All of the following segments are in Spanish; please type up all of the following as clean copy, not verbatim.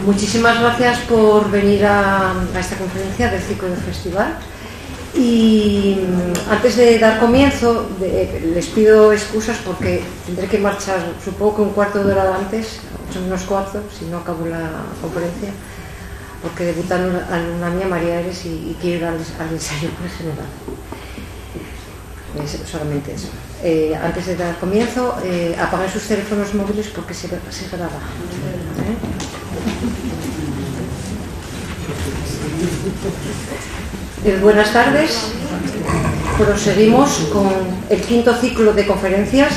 Muchísimas gracias por venir a esta conferencia del ciclo del festival. Y antes de dar comienzo, les pido excusas porque tendré que marchar, supongo que un cuarto de hora antes, 8:15, si no acabo la conferencia, porque debuta una alumna mía, María Eres, y quiero ir al ensayo general. Solamente eso. Antes de dar comienzo, apaguen sus teléfonos móviles porque se graba. Buenas tardes. Proseguimos con el quinto ciclo de conferencias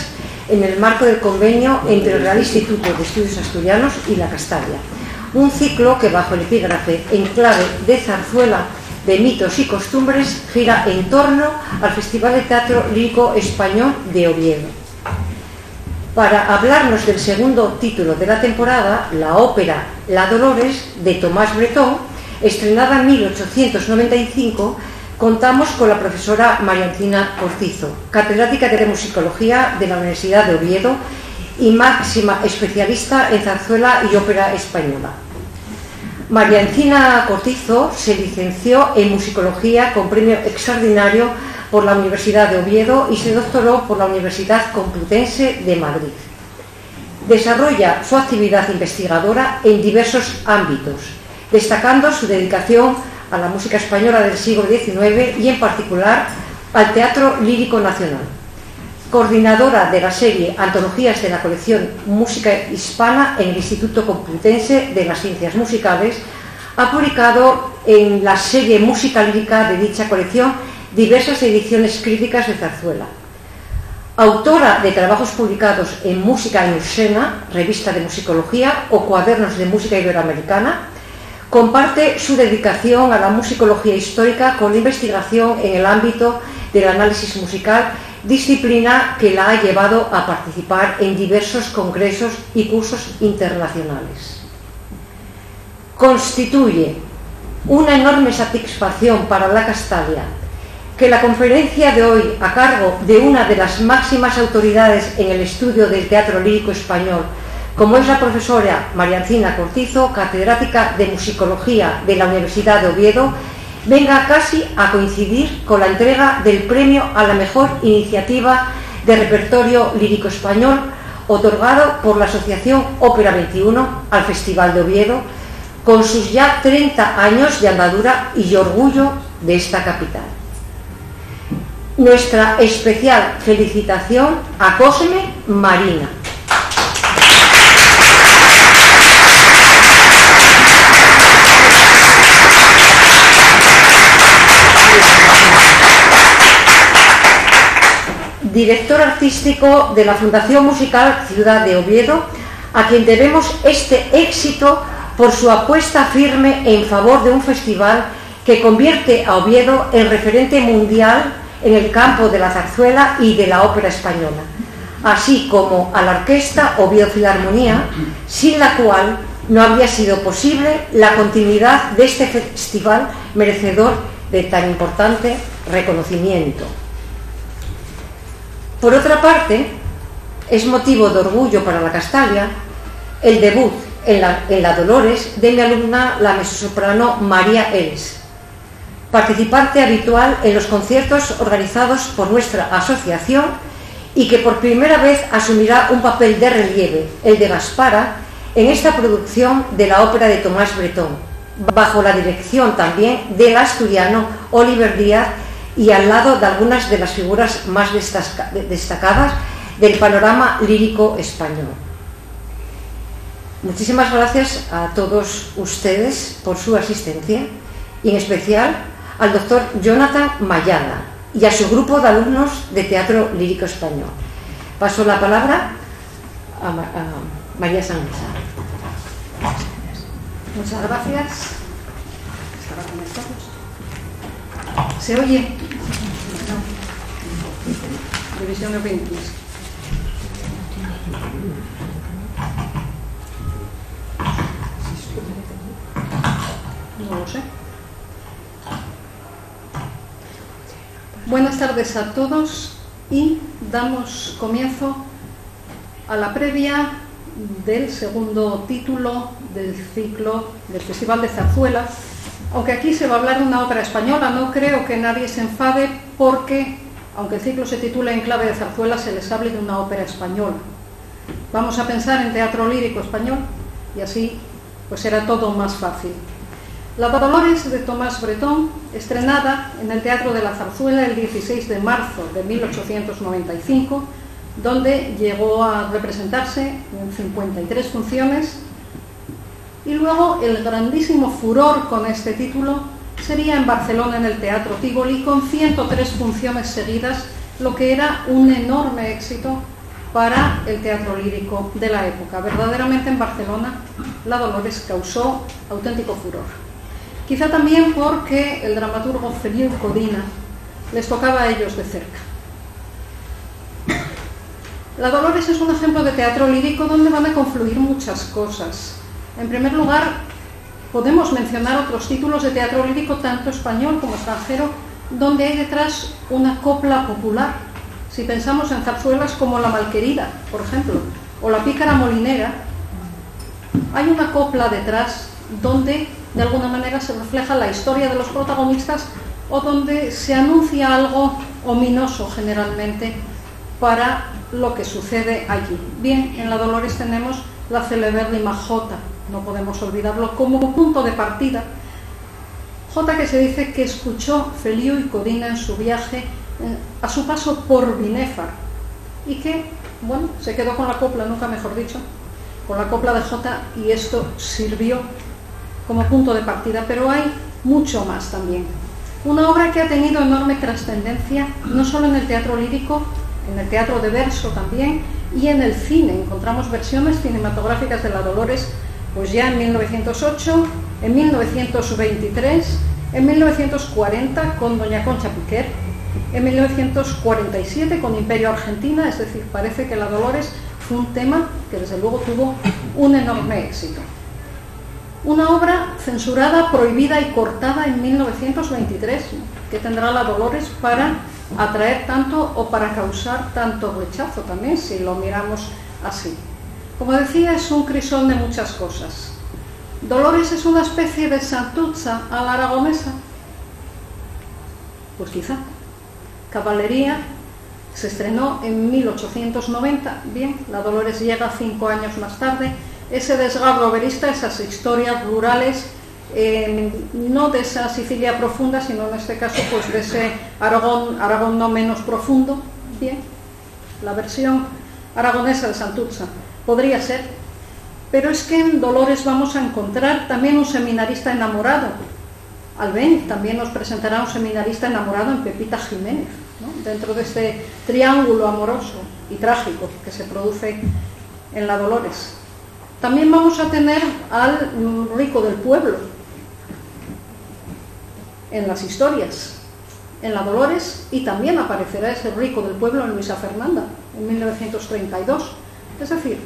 en el marco del convenio entre el Real Instituto de Estudios Asturianos y la Castalia. Un ciclo que, bajo el epígrafe En clave de zarzuela de mitos y costumbres, gira en torno al Festival de Teatro Lírico Español de Oviedo. Para hablarnos del segundo título de la temporada, la ópera La Dolores de Tomás Bretón, estrenada en 1895, contamos con la profesora María Encina Cortizo, catedrática de musicología de la Universidad de Oviedo y máxima especialista en zarzuela y ópera española. María Encina Cortizo se licenció en musicología con premio extraordinario por la Universidad de Oviedo y se doctoró por la Universidad Complutense de Madrid. Desarrolla su actividad investigadora en diversos ámbitos, destacando su dedicación a la música española del siglo XIX y en particular al Teatro Lírico Nacional. Coordinadora de la serie Antologías de la colección Música Hispana en el Instituto Complutense de las Ciencias Musicales, ha publicado en la serie Música Lírica de dicha colección diversas ediciones críticas de zarzuela. Autora de trabajos publicados en Música en Escena, revista de musicología, o Cuadernos de Música Iberoamericana, comparte su dedicación a la musicología histórica con la investigación en el ámbito del análisis musical, disciplina que la ha llevado a participar en diversos congresos y cursos internacionales. Constituye una enorme satisfacción para la Castalia que la conferencia de hoy, a cargo de una de las máximas autoridades en el estudio del teatro lírico español, como es la profesora María Encina Cortizo, catedrática de musicología de la Universidad de Oviedo, venga casi a coincidir con la entrega del premio a la mejor iniciativa de repertorio lírico español, otorgado por la Asociación Ópera 21 al Festival de Oviedo, con sus ya 30 años de andadura y orgullo de esta capital. Nuestra especial felicitación a Cosme Marina. Director artístico de la Fundación Musical Ciudad de Oviedo, a quien debemos este éxito por su apuesta firme en favor de un festival que convierte a Oviedo en referente mundial en el campo de la zarzuela y de la ópera española, así como a la Orquesta Oviedo Filarmonía, sin la cual no habría sido posible la continuidad de este festival merecedor de tan importante reconocimiento. Por otra parte, es motivo de orgullo para la Castalia el debut en la Dolores de mi alumna, la mezzosoprano María Eres, participante habitual en los conciertos organizados por nuestra asociación y que por primera vez asumirá un papel de relieve, el de Gaspara, en esta producción de la ópera de Tomás Bretón, bajo la dirección también del asturiano Oliver Díaz, y al lado de algunas de las figuras más destacadas del panorama lírico español. Muchísimas gracias a todos ustedes por su asistencia y en especial al doctor Jonathan Mayada y a su grupo de alumnos de Teatro Lírico Español. Paso la palabra a María Sánchez. Muchas gracias. ¿Se oye? Revisión de Pintus. No lo sé. Buenas tardes a todos y damos comienzo a la previa del segundo título del ciclo del Festival de Zarzuela, aunque aquí se va a hablar de una ópera española. No creo que nadie se enfade porque, aunque el ciclo se titula En clave de zarzuela, se les hable de una ópera española. Vamos a pensar en teatro lírico español y así pues será todo más fácil. La Dolores de Tomás Bretón, estrenada en el Teatro de la Zarzuela el 16 de marzo de 1895, donde llegó a representarse en 53 funciones, y luego el grandísimo furor con este título sería en Barcelona en el Teatro Tívoli con 103 funciones seguidas, lo que era un enorme éxito para el teatro lírico de la época. Verdaderamente en Barcelona la Dolores causó auténtico furor. Quizá también porque el dramaturgo Feliu Codina les tocaba a ellos de cerca. La Dolores es un ejemplo de teatro lírico donde van a confluir muchas cosas. En primer lugar, podemos mencionar otros títulos de teatro lírico, tanto español como extranjero, donde hay detrás una copla popular. Si pensamos en zarzuelas como La Malquerida, por ejemplo, o La Pícara Molinera, hay una copla detrás donde de alguna manera se refleja la historia de los protagonistas o donde se anuncia algo ominoso generalmente para lo que sucede allí. Bien, en la Dolores tenemos la celebérrima Jota, no podemos olvidarlo como punto de partida. Jota, que se dice que escuchó Feliu y Codina en su viaje a su paso por Binéfar y que, bueno, se quedó con la copla, nunca mejor dicho, con la copla de Jota, y esto sirvió como punto de partida, pero hay mucho más también. Una obra que ha tenido enorme trascendencia, no solo en el teatro lírico, en el teatro de verso también, y en el cine. Encontramos versiones cinematográficas de la Dolores pues ya en 1908, en 1923, en 1940 con Doña Concha Piquer, en 1947 con Imperio Argentina, es decir, parece que la Dolores fue un tema que desde luego tuvo un enorme éxito. Una obra censurada, prohibida y cortada en 1923, que tendrá la Dolores para atraer tanto o para causar tanto rechazo también, si lo miramos así. Como decía, es un crisol de muchas cosas. Dolores es una especie de Santuzza a la aragonesa. Pues quizá. Caballería se estrenó en 1890. Bien, la Dolores llega 5 años más tarde. Ese desgarro verista, esas historias rurales, no de esa Sicilia profunda, sino en este caso pues de ese Aragón no menos profundo. Bien, la versión aragonesa de Santuzza podría ser, pero es que en Dolores vamos a encontrar también un seminarista enamorado. Albéniz también nos presentará un seminarista enamorado en Pepita Jiménez, ¿no? Dentro de este triángulo amoroso y trágico que se produce en la Dolores. También vamos a tener al rico del pueblo en las historias, en la Dolores, y también aparecerá ese rico del pueblo en Luisa Fernanda en 1932. Es decir,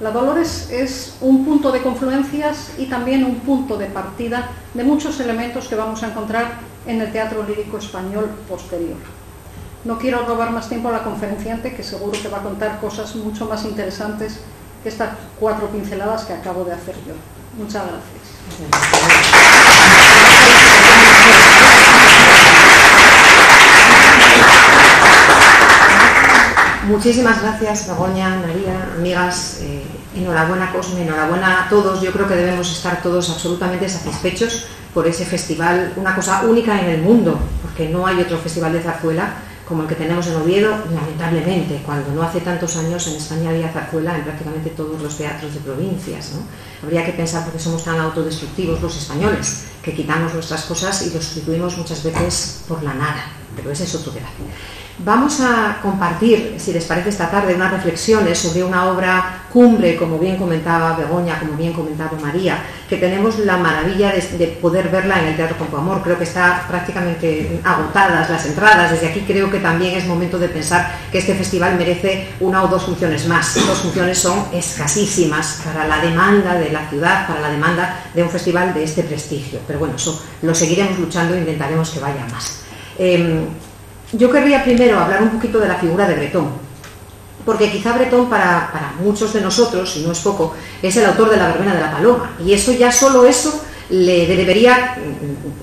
la Dolores es un punto de confluencias y también un punto de partida de muchos elementos que vamos a encontrar en el teatro lírico español posterior. No quiero robar más tiempo a la conferenciante, que seguro que va a contar cosas mucho más interesantes que estas 4 pinceladas que acabo de hacer yo. Muchas gracias. Muchísimas gracias, Begoña, María, amigas, enhorabuena Cosme, enhorabuena a todos. Yo creo que debemos estar todos absolutamente satisfechos por ese festival, una cosa única en el mundo, porque no hay otro festival de zarzuela como el que tenemos en Oviedo, lamentablemente, cuando no hace tantos años en España había zarzuela en prácticamente todos los teatros de provincias, ¿no? Habría que pensar por qué somos tan autodestructivos los españoles, que quitamos nuestras cosas y los sustituimos muchas veces por la nada, pero ese es otro debate. Vamos a compartir, si les parece, esta tarde unas reflexiones sobre una obra cumbre, como bien comentaba Begoña, como bien comentaba María, que tenemos la maravilla de poder verla en el Teatro Campoamor. Creo que está prácticamente agotadas las entradas. Desde aquí creo que también es momento de pensar que este festival merece 1 o 2 funciones más. 2 funciones son escasísimas para la demanda de la ciudad, para la demanda de un festival de este prestigio. Pero bueno, eso lo seguiremos luchando e intentaremos que vaya más. Yo querría primero hablar un poquito de la figura de Bretón. porque quizá Bretón para muchos de nosotros, y no es poco, es el autor de la verbena de la paloma, y eso ya solo eso le debería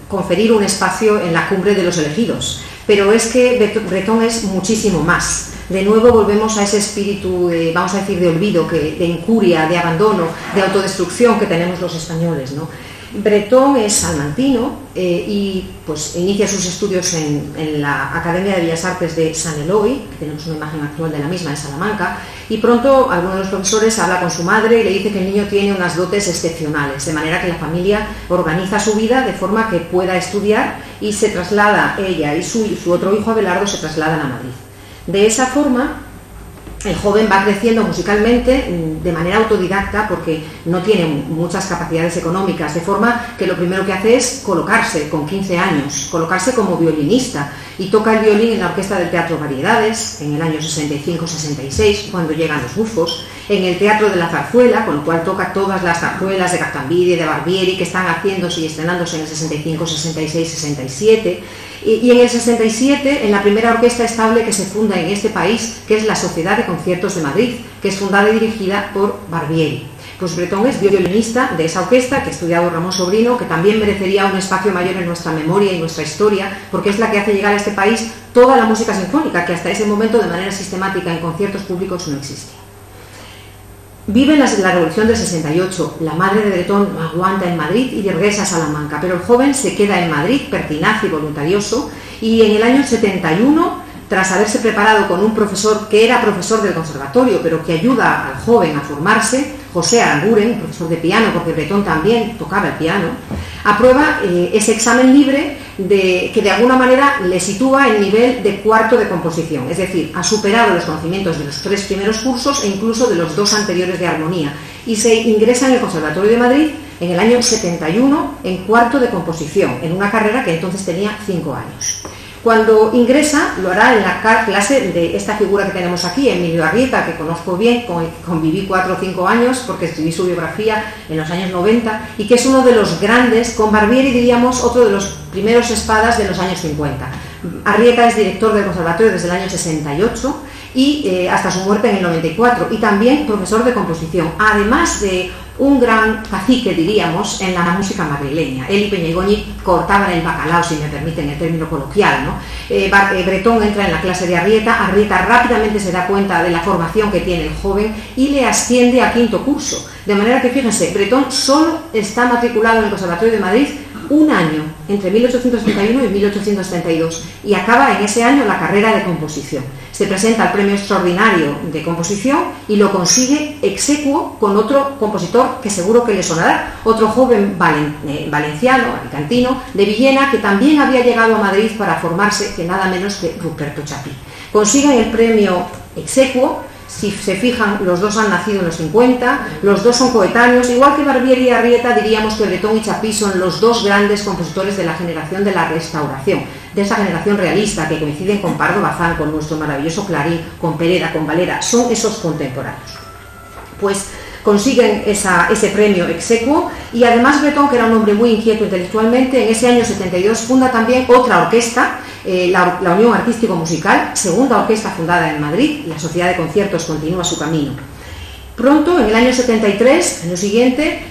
conferir un espacio en la cumbre de los elegidos. Pero es que Bretón es muchísimo más. De nuevo volvemos a ese espíritu, vamos a decir, de olvido, de incuria, de abandono, de autodestrucción que tenemos los españoles, ¿no? Bretón es salmantino y pues inicia sus estudios en la Academia de Bellas Artes de San Eloy, que tenemos una imagen actual de la misma en Salamanca, y pronto alguno de los profesores habla con su madre y le dice que el niño tiene unas dotes excepcionales, de manera que la familia organiza su vida de forma que pueda estudiar y se traslada ella y su otro hijo Abelardo se trasladan a Madrid. De esa forma, el joven va creciendo musicalmente de manera autodidacta porque no tiene muchas capacidades económicas, de forma que lo primero que hace es colocarse con 15 años, colocarse como violinista, y toca el violín en la Orquesta del Teatro Variedades en el año 65-66, cuando llegan los bufos, en el Teatro de la Zarzuela, con lo cual toca todas las zarzuelas de Cacciambide, de Barbieri, que están haciéndose y estrenándose en el 65, 66, 67, y en el 67 en la primera orquesta estable que se funda en este país, que es la Sociedad de Conciertos de Madrid, que es fundada y dirigida por Barbieri. Pues Bretón es violinista de esa orquesta, que ha estudiado Ramón Sobrino, que también merecería un espacio mayor en nuestra memoria y nuestra historia, porque es la que hace llegar a este país toda la música sinfónica, que hasta ese momento de manera sistemática en conciertos públicos no existía. Vive en la Revolución del 68, la madre de Bretón aguanta en Madrid y regresa a Salamanca, pero el joven se queda en Madrid, pertinaz y voluntarioso, y en el año 71, tras haberse preparado con un profesor que era profesor del conservatorio, pero que ayuda al joven a formarse, José Aranguren, profesor de piano, porque Bretón también tocaba el piano, aprueba ese examen libre que de alguna manera le sitúa en nivel de cuarto de composición, es decir, ha superado los conocimientos de los 3 primeros cursos e incluso de los 2 anteriores de armonía, y se ingresa en el Conservatorio de Madrid en el año 71 en cuarto de composición, en una carrera que entonces tenía 5 años. Cuando ingresa, lo hará en la clase de esta figura que tenemos aquí, Emilio Arrieta, que conozco bien, con el que conviví 4 o 5 años, porque escribí su biografía en los años 90, y que es uno de los grandes, con Barbieri diríamos, otro de los primeros espadas de los años 50. Arrieta es director del conservatorio desde el año 68 y hasta su muerte en el 94, y también profesor de composición, además de un gran cacique, diríamos, en la música madrileña. Él y Peñegoñi cortaban el bacalao, si me permiten el término coloquial, ¿no? Bretón entra en la clase de Arrieta. Arrieta rápidamente se da cuenta de la formación que tiene el joven y le asciende a 5º curso. De manera que, fíjense, Bretón solo está matriculado en el Conservatorio de Madrid un año, entre 1831 y 1832, y acaba en ese año la carrera de composición. Se presenta al Premio Extraordinario de Composición y lo consigue exequo con otro compositor que seguro que le sonará, otro joven valenciano, alicantino, de Villena, que también había llegado a Madrid para formarse, que nada menos que Ruperto Chapí. Consiguen el premio exequo. Si se fijan, los dos han nacido en los 50, los dos son coetáneos, igual que Barbieri y Arrieta. Diríamos que Bretón y Chapí son los dos grandes compositores de la generación de la Restauración, de esa generación realista, que coinciden con Pardo Bazán, con nuestro maravilloso Clarín, con Pereda, con Valera, son esos contemporáneos. Pues consiguen ese premio exequo, y además Bretón, que era un hombre muy inquieto intelectualmente, en ese año 72 funda también otra orquesta, la Unión Artístico-Musical, segunda orquesta fundada en Madrid, y la Sociedad de Conciertos continúa su camino. Pronto, en el año 73, año siguiente,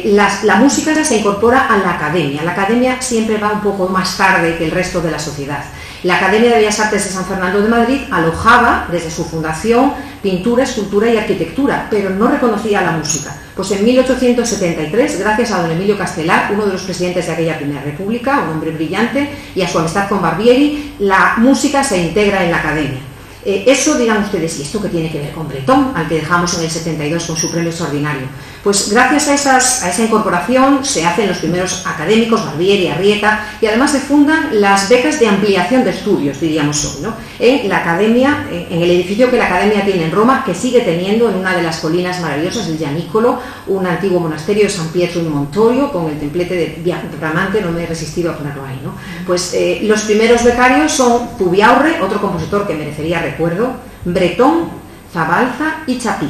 la música se incorpora a la academia. La academia siempre va un poco más tarde que el resto de la sociedad. La Academia de Bellas Artes de San Fernando de Madrid alojaba desde su fundación pintura, escultura y arquitectura, pero no reconocía la música. Pues en 1873, gracias a don Emilio Castelar, uno de los presidentes de aquella primera república, un hombre brillante, y a su amistad con Barbieri, la música se integra en la academia. Eso dirán ustedes, ¿y esto qué tiene que ver con Bretón, al que dejamos en el 72 con su premio extraordinario? Pues gracias a esa incorporación se hacen los primeros académicos, Barbieri, Arrieta, y además se fundan las becas de ampliación de estudios, diríamos hoy, ¿no? En la academia, en el edificio que la academia tiene en Roma, que sigue teniendo en una de las colinas maravillosas, el Gianicolo, un antiguo monasterio de San Pietro in Montorio, con el templete de Bramante, no me he resistido a ponerlo ahí, ¿no? Pues los primeros becarios son Zubiaurre, otro compositor que merecería recuerdo, Bretón, Zabalza y Chapí.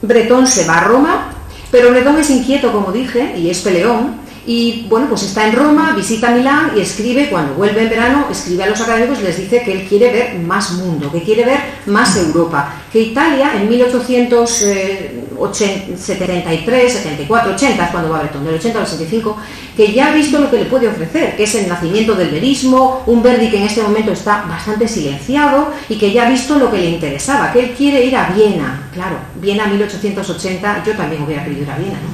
Bretón se va a Roma, pero Bretón es inquieto, como dije, y es peleón, Y bueno, pues está en Roma, visita Milán y escribe, cuando vuelve en verano, escribe a los académicos y les dice que él quiere ver más mundo, que quiere ver más Europa, que Italia en 1873, 74, 80, es cuando va Bretón, del 80 al 65, que ya ha visto lo que le puede ofrecer, que es el nacimiento del verismo, un Verdi que en este momento está bastante silenciado y que ya ha visto lo que le interesaba, que él quiere ir a Viena. Claro, Viena 1880, yo también hubiera querido ir a Viena, ¿no?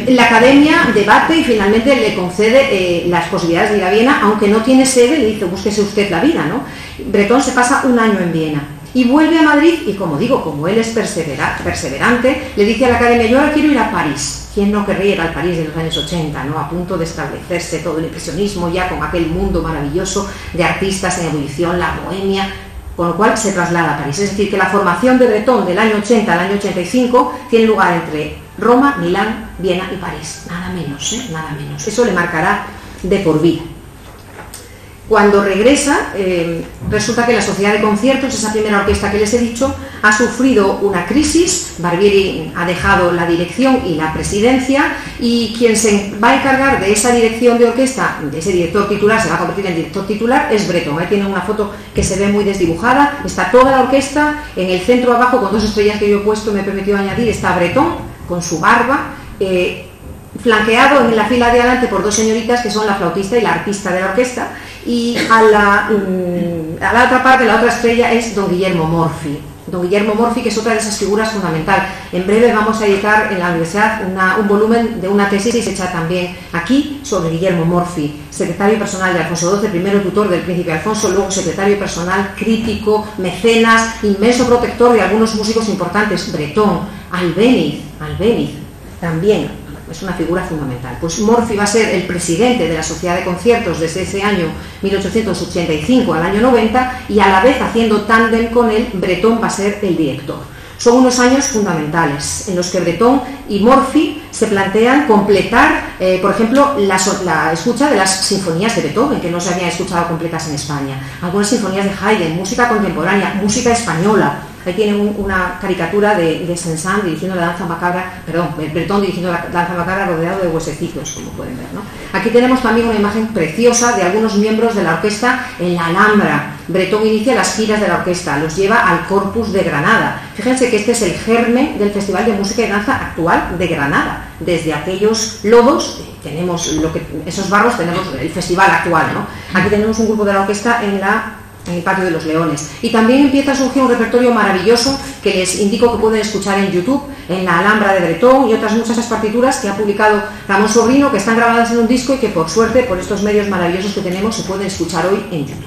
La academia debate y finalmente le concede las posibilidades de ir a Viena, aunque no tiene sede, le dice, búsquese usted la vida, ¿no? Bretón se pasa un año en Viena y vuelve a Madrid y, como digo, como él es perseverante, le dice a la academia, yo ahora quiero ir a París. ¿Quién no querría ir al París de los años 80, ¿no? A punto de establecerse todo el impresionismo ya con aquel mundo maravilloso de artistas en ebullición, la bohemia, con lo cual se traslada a París. Es decir, que la formación de Bretón del año 80 al año 85 tiene lugar entre Roma, Milán, Viena y París, nada menos, nada menos. Eso le marcará de por vida. Cuando regresa, resulta que la Sociedad de Conciertos, esa primera orquesta que les he dicho, ha sufrido una crisis. Barbieri ha dejado la dirección y la presidencia, y quien se va a encargar de esa dirección de orquesta, de ese director titular, se va a convertir en director titular, es Bretón. Ahí tiene una foto que se ve muy desdibujada, está toda la orquesta, en el centro abajo, con dos estrellas que yo he puesto, me he permitido añadir, está Bretón, con su barba, flanqueado en la fila de adelante por dos señoritas que son la flautista y la artista de la orquesta, y a la otra parte, la otra estrella, es don Guillermo Morfi. Don Guillermo Morfi, que es otra de esas figuras fundamental. En breve vamos a editar en la universidad un volumen de una tesis hecha también aquí sobre Guillermo Morfi, secretario personal de Alfonso XII, primero tutor del príncipe Alfonso, luego secretario personal, crítico, mecenas, inmenso protector de algunos músicos importantes, Bretón, Albéniz también. Es una figura fundamental. Pues Morfi va a ser el presidente de la Sociedad de Conciertos desde ese año 1885 al año 90, y a la vez, haciendo tándem con él, Bretón va a ser el director. Son unos años fundamentales en los que Bretón y Morfi se plantean completar, por ejemplo, la escucha de las sinfonías de Beethoven, que no se habían escuchado completas en España, algunas sinfonías de Haydn, música contemporánea, música española. Ahí tienen una caricatura de Saint-Saëns dirigiendo la danza macabra, Bretón dirigiendo la danza macabra rodeado de huesecitos, como pueden ver, ¿no? Aquí tenemos también una imagen preciosa de algunos miembros de la orquesta en la Alhambra. Bretón inicia las giras de la orquesta, los lleva al Corpus de Granada. Fíjense que este es el germen del Festival de Música y Danza actual de Granada. Desde aquellos lodos, tenemos esos barros, tenemos el festival actual, ¿no? Aquí tenemos un grupo de la orquesta en el Patio de los Leones. Y también empieza a surgir un repertorio maravilloso que les indico que pueden escuchar en YouTube, en la Alhambra de Bretón, y otras muchas partituras que ha publicado Ramón Sobrino, que están grabadas en un disco y que, por suerte, por estos medios maravillosos que tenemos, se pueden escuchar hoy en YouTube.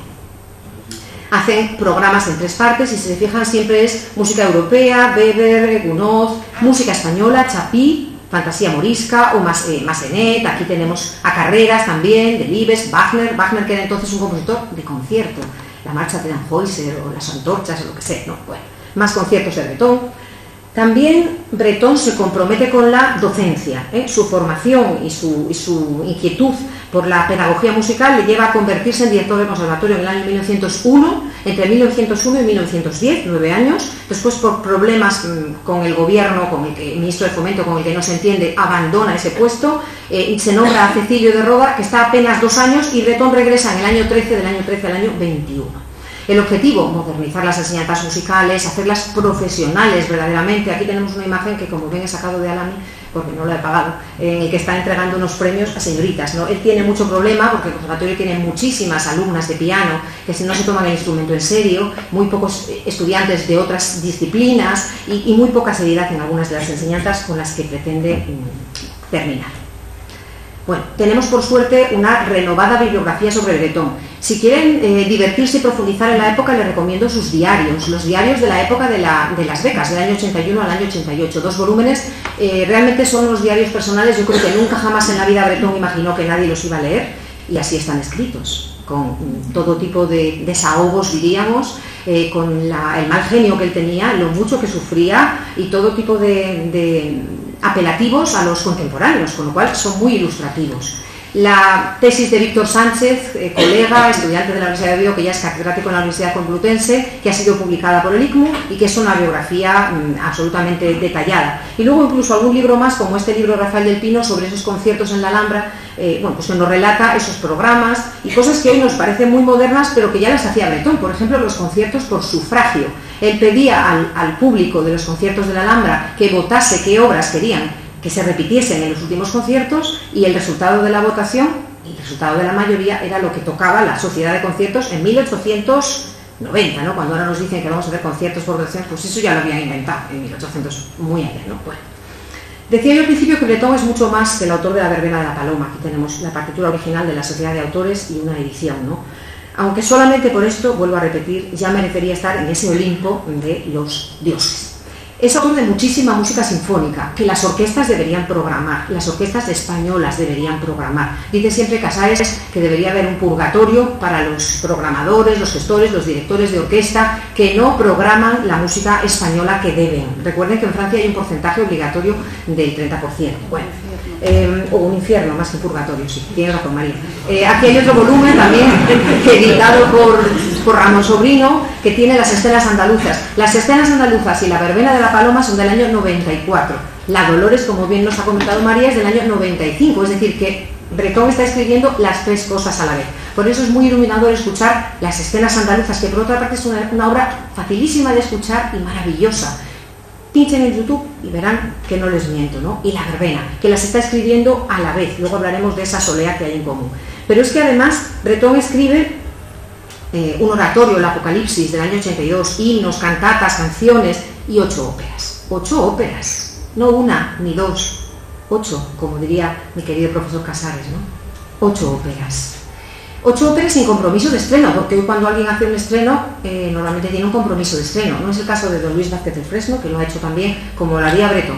Hacen programas en 3 partes y, si se fijan, siempre es música europea, Weber, Gounod, música española, Chapí, fantasía morisca o Massenet. Aquí tenemos a Carreras también, Delibes, Wagner, que era entonces un compositor de concierto, la marcha de Tannhäuser o las antorchas o lo que sea, ¿no? Bueno, más conciertos de Bretón. También Bretón se compromete con la docencia, Su formación y su inquietud por la pedagogía musical le lleva a convertirse en director del conservatorio en el año 1901, entre 1901 y 1910, 9 años. Después, por problemas con el gobierno, con el ministro de Fomento, con el que no se entiende, abandona ese puesto, se nombra a Cecilio de Roda, que está apenas 2 años, y Bretón regresa en el año 13, del año 13 al año 21. El objetivo, modernizar las enseñanzas musicales, hacerlas profesionales verdaderamente. Aquí tenemos una imagen que, como ven, he sacado de Alami, porque no la he pagado, en el que está entregando unos premios a señoritas, ¿no? Él tiene mucho problema porque el conservatorio tiene muchísimas alumnas de piano que, si no se toman el instrumento en serio, muy pocos estudiantes de otras disciplinas y muy poca seriedad en algunas de las enseñanzas con las que pretende terminar. Bueno, tenemos por suerte una renovada bibliografía sobre Bretón. Si quieren divertirse y profundizar en la época, les recomiendo sus diarios, los diarios de la época de las becas, del año 81 al año 88, 2 volúmenes. Realmente son unos diarios personales. Yo creo que nunca jamás en la vida Bretón imaginó que nadie los iba a leer, y así están escritos, con todo tipo de desahogos, diríamos, con el mal genio que él tenía, lo mucho que sufría y todo tipo de apelativos a los contemporáneos, con lo cual son muy ilustrativos. La tesis de Víctor Sánchez, colega, estudiante de la Universidad de Oviedo, que ya es catedrático en la Universidad Complutense, que ha sido publicada por el ICMU y que es una biografía absolutamente detallada. Y luego incluso algún libro más, como este libro de Rafael del Pino sobre esos conciertos en la Alhambra, pues que nos relata esos programas y cosas que hoy nos parecen muy modernas, pero que ya las hacía Bretón. Por ejemplo, los conciertos por sufragio. Él pedía al público de los conciertos de la Alhambra que votase qué obras querían que se repitiesen en los últimos conciertos, y el resultado de la votación, el resultado de la mayoría, era lo que tocaba la Sociedad de Conciertos en 1890, ¿no? Cuando ahora nos dicen que vamos a hacer conciertos por votación, pues eso ya lo habían inventado en 1800, muy allá, ¿no? Bueno. Decía yo al principio que Bretón es mucho más que el autor de La Verbena de la Paloma. Aquí tenemos la partitura original de la Sociedad de Autores y una edición, ¿no? Aunque solamente por esto, vuelvo a repetir, ya merecería estar en ese Olimpo de los dioses. Es autor de muchísima música sinfónica que las orquestas deberían programar, las orquestas españolas deberían programar. Dice siempre Casares que debería haber un purgatorio para los programadores, los gestores, los directores de orquesta que no programan la música española que deben. Recuerden que en Francia hay un porcentaje obligatorio del 30%. Bueno, o un infierno más que un purgatorio, sí, tiene razón María. Aquí hay otro volumen también editado por Ramón Sobrino, que tiene las escenas andaluzas. Las escenas andaluzas y la verbena de la Paloma son del año 94. La Dolores, como bien nos ha comentado María, es del año 95, es decir, que Bretón está escribiendo las tres cosas a la vez. Por eso es muy iluminador escuchar las escenas andaluzas, que por otra parte es una obra facilísima de escuchar y maravillosa. Pinchen en YouTube y verán que no les miento, ¿no? Y la verbena, que las está escribiendo a la vez. Luego hablaremos de esa solea que hay en común. Pero es que además Bretón escribe un oratorio, el Apocalipsis, del año 82, himnos, cantatas, canciones y 8 óperas. 8 óperas, no una ni dos, 8, como diría mi querido profesor Casares, ¿no? 8 óperas. 8 óperas sin compromiso de estreno, porque hoy cuando alguien hace un estreno, normalmente tiene un compromiso de estreno. No es el caso de don Luis Vázquez del Fresno, que lo ha hecho también, como lo haría Bretón,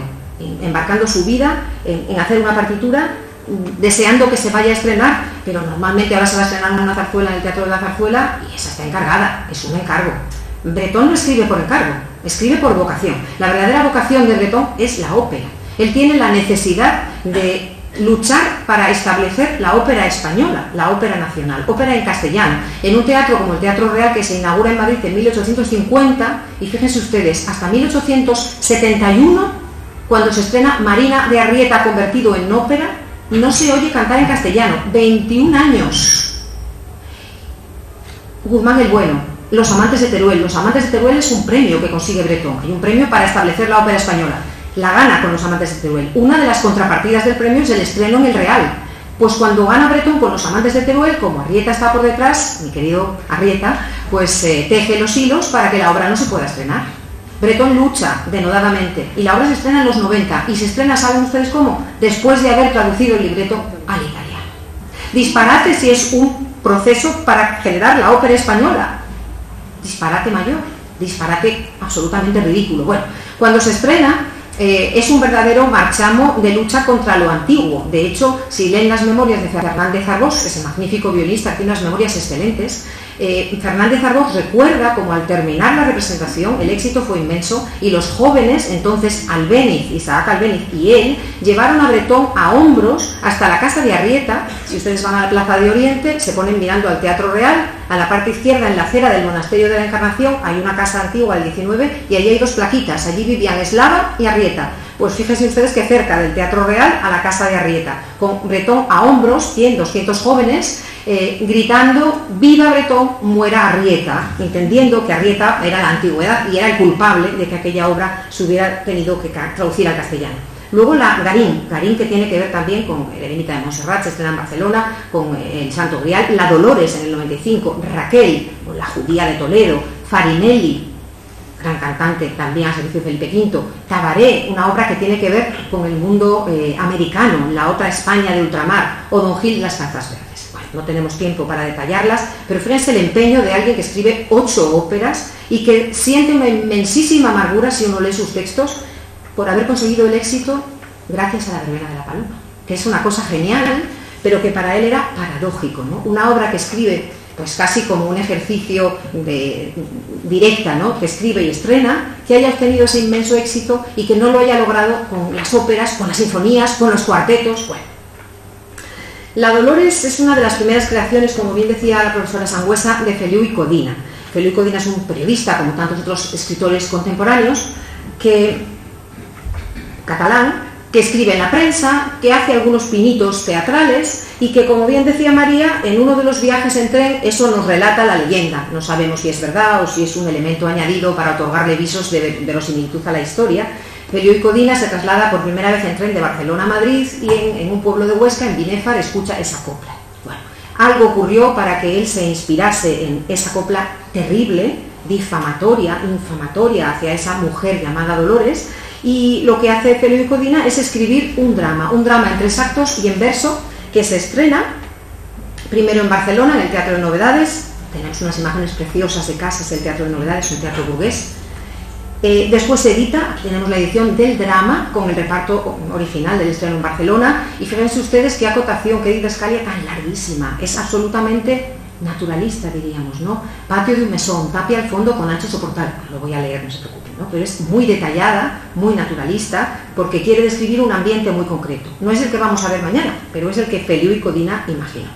embarcando su vida en hacer una partitura, deseando que se vaya a estrenar, pero normalmente ahora se va a estrenar una zarzuela en el Teatro de la Zarzuela y esa está encargada, es un encargo. Bretón no escribe por encargo, escribe por vocación. La verdadera vocación de Bretón es la ópera. Él tiene la necesidad de luchar para establecer la ópera española, la ópera nacional, ópera en castellano, en un teatro como el Teatro Real, que se inaugura en Madrid en 1850, y fíjense ustedes, hasta 1871, cuando se estrena Marina de Arrieta convertido en ópera, no se oye cantar en castellano. 21 años. Guzmán el Bueno, Los Amantes de Teruel. Los Amantes de Teruel es un premio que consigue Bretón, hay un premio para establecer la ópera española. La gana con Los Amantes de Teruel. Una de las contrapartidas del premio es el estreno en el Real. Pues cuando gana Bretón con Los Amantes de Teruel, como Arrieta está por detrás, mi querido Arrieta, pues teje los hilos para que la obra no se pueda estrenar. Bretón lucha denodadamente y la obra se estrena en los 90 y se estrena, ¿saben ustedes cómo? Después de haber traducido el libreto al italiano. Disparate si es un proceso para generar la ópera española. Disparate mayor, disparate absolutamente ridículo. Bueno, cuando se estrena es un verdadero marchamo de lucha contra lo antiguo. De hecho, si leen las memorias de Fernández Arbós, ese magnífico violinista, tiene unas memorias excelentes, Fernández Arbós recuerda como al terminar la representación el éxito fue inmenso y los jóvenes, entonces Albéniz, Isaac Albéniz y él, llevaron a Bretón a hombros hasta la casa de Arrieta. Si ustedes van a la Plaza de Oriente, se ponen mirando al Teatro Real, a la parte izquierda, en la acera del Monasterio de la Encarnación, hay una casa antigua del 19 y allí hay dos plaquitas, allí vivían Eslava y Arrieta. Pues fíjense ustedes que cerca del Teatro Real a la casa de Arrieta, con Bretón a hombros, 100, 200 jóvenes, gritando «Viva Bretón, muera Arrieta», entendiendo que Arrieta era la antigüedad y era el culpable de que aquella obra se hubiera tenido que traducir al castellano. Luego la Garín que tiene que ver también con el Eremita de Montserrat, se estrena en Barcelona, con el Santo Grial, la Dolores en el 95, Raquel, la Judía de Toledo, Farinelli, gran cantante también al servicio de Felipe V, Tabaré, una obra que tiene que ver con el mundo americano, la otra España de ultramar, o Don Gil, Las Calzas Verdes. Bueno, no tenemos tiempo para detallarlas, pero fíjense el empeño de alguien que escribe 8 óperas y que siente una inmensísima amargura si uno lee sus textos por haber conseguido el éxito gracias a La Verbena de la Paloma, que es una cosa genial, pero que para él era paradójico, ¿no? Una obra que escribe pues casi como un ejercicio directa, ¿no? Que escribe y estrena, que haya obtenido ese inmenso éxito y que no lo haya logrado con las óperas, con las sinfonías, con los cuartetos. Bueno, La Dolores es una de las primeras creaciones, como bien decía la profesora Sangüesa, de Feliu y Codina. Feliu y Codina es un periodista, como tantos otros escritores contemporáneos, catalán, que escribe en la prensa, que hace algunos pinitos teatrales y que, como bien decía María, en uno de los viajes en tren eso nos relata la leyenda. No sabemos si es verdad o si es un elemento añadido para otorgarle visos de verosimilitud a la historia. Feliu y Codina se traslada por primera vez en tren de Barcelona a Madrid y en un pueblo de Huesca, en Binéfar, escucha esa copla. Bueno, algo ocurrió para que él se inspirase en esa copla terrible, difamatoria, infamatoria hacia esa mujer llamada Dolores, y lo que hace Feliu y Codina es escribir un drama en 3 actos y en verso, que se estrena primero en Barcelona, en el Teatro de Novedades. Tenemos unas imágenes preciosas de casas del Teatro de Novedades, un teatro burgués. Después se edita, aquí tenemos la edición del drama con el reparto original del estreno en Barcelona, y fíjense ustedes qué acotación, qué didascalia tan larguísima, es absolutamente naturalista, diríamos, ¿no? Patio de un mesón, tapia al fondo con ancho soportal, lo voy a leer, no se preocupen, ¿no? Pero es muy detallada, muy naturalista, porque quiere describir un ambiente muy concreto. No es el que vamos a ver mañana, pero es el que Feliu y Codina imaginó.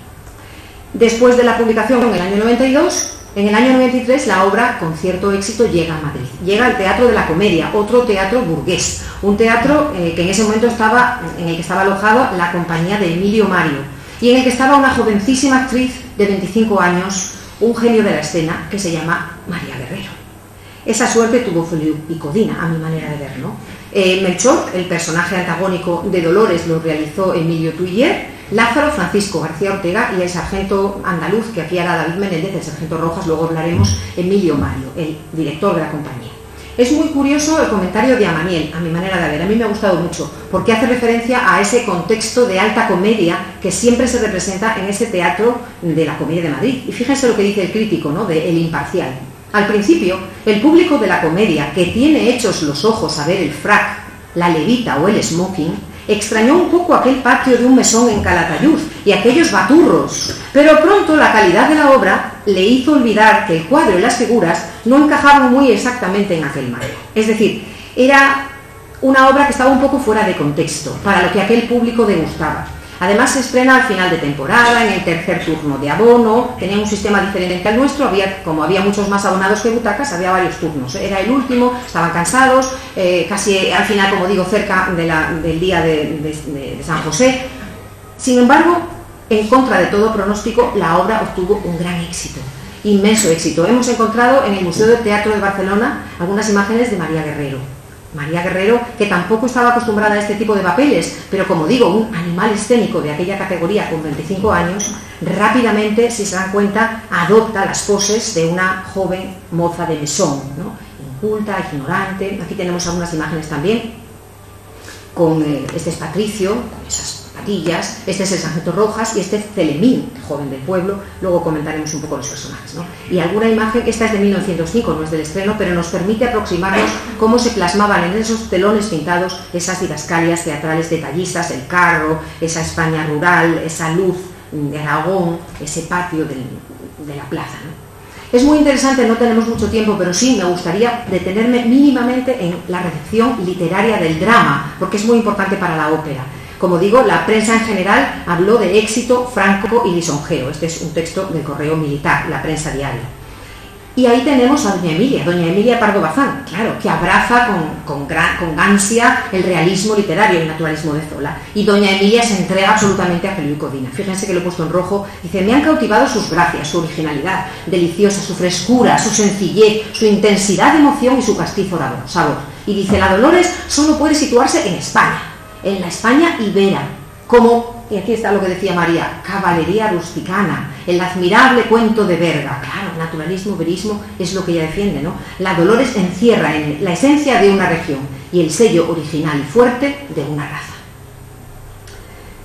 Después de la publicación en el año 92, en el año 93 la obra, con cierto éxito, llega a Madrid. Llega al Teatro de la Comedia, otro teatro burgués, un teatro que en ese momento en el que estaba alojado la compañía de Emilio Mario, y en el que estaba una jovencísima actriz de 25 años, un genio de la escena, que se llama María Guerrero. Esa suerte tuvo Feliu y Codina, a mi manera de ver, ¿no? Melchor, el personaje antagónico de Dolores, lo realizó Emilio Tuiller, Lázaro, Francisco García Ortega, y el sargento andaluz que hacía era David Menéndez, el sargento Rojas, luego hablaremos, Emilio Mario, el director de la compañía. Es muy curioso el comentario de Amaniel, a mi manera de ver, a mí me ha gustado mucho, porque hace referencia a ese contexto de alta comedia que siempre se representa en ese teatro de la Comedia de Madrid. Y fíjense lo que dice el crítico, ¿no?, de El Imparcial. Al principio, el público de la comedia, que tiene hechos los ojos a ver el frac, la levita o el smoking, extrañó un poco aquel patio de un mesón en Calatayud y aquellos baturros, pero pronto la calidad de la obra le hizo olvidar que el cuadro y las figuras no encajaban muy exactamente en aquel marco. Es decir, era una obra que estaba un poco fuera de contexto para lo que aquel público degustaba. Además se estrena al final de temporada, en el tercer turno de abono, tenía un sistema diferente al nuestro, como había muchos más abonados que butacas, había varios turnos. Era el último, estaban cansados, casi al final, como digo, cerca del día de San José. Sin embargo, en contra de todo pronóstico, la obra obtuvo un gran éxito, inmenso éxito. Hemos encontrado en el Museo del Teatro de Barcelona algunas imágenes de María Guerrero. María Guerrero, que tampoco estaba acostumbrada a este tipo de papeles, pero como digo, un animal escénico de aquella categoría con 25 años, rápidamente, si se dan cuenta, adopta las poses de una joven moza de mesón, ¿no? Inculta, ignorante. Aquí tenemos algunas imágenes también, con este es Patricio, con esas patillas, este es el sargento Rojas y este es Celemín, joven del pueblo. Luego comentaremos un poco los personajes, ¿no? Y alguna imagen, esta es de 1905, no es del estreno, pero nos permite aproximarnos cómo se plasmaban en esos telones pintados esas didascalias teatrales detallistas, el carro, esa España rural, esa luz de Aragón, ese patio de la plaza, ¿no? Es muy interesante, no tenemos mucho tiempo, pero sí me gustaría detenerme mínimamente en la recepción literaria del drama, porque es muy importante para la ópera. Como digo, la prensa en general habló de éxito franco y lisonjero. Este es un texto del Correo Militar, la prensa diaria. Y ahí tenemos a doña Emilia Pardo Bazán, claro, que abraza con ansia el realismo literario y el naturalismo de Zola. Y doña Emilia se entrega absolutamente a Feliu y Codina. Fíjense que lo he puesto en rojo. Dice: me han cautivado sus gracias, su originalidad deliciosa, su frescura, su sencillez, su intensidad de emoción y su castizo sabor. Y dice: la Dolores solo puede situarse en España, en la España ibera, como, y aquí está lo que decía María, caballería rusticana, el admirable cuento de Berga. Claro, naturalismo, verismo es lo que ella defiende, ¿no? La Dolores encierra en la esencia de una región y el sello original y fuerte de una raza.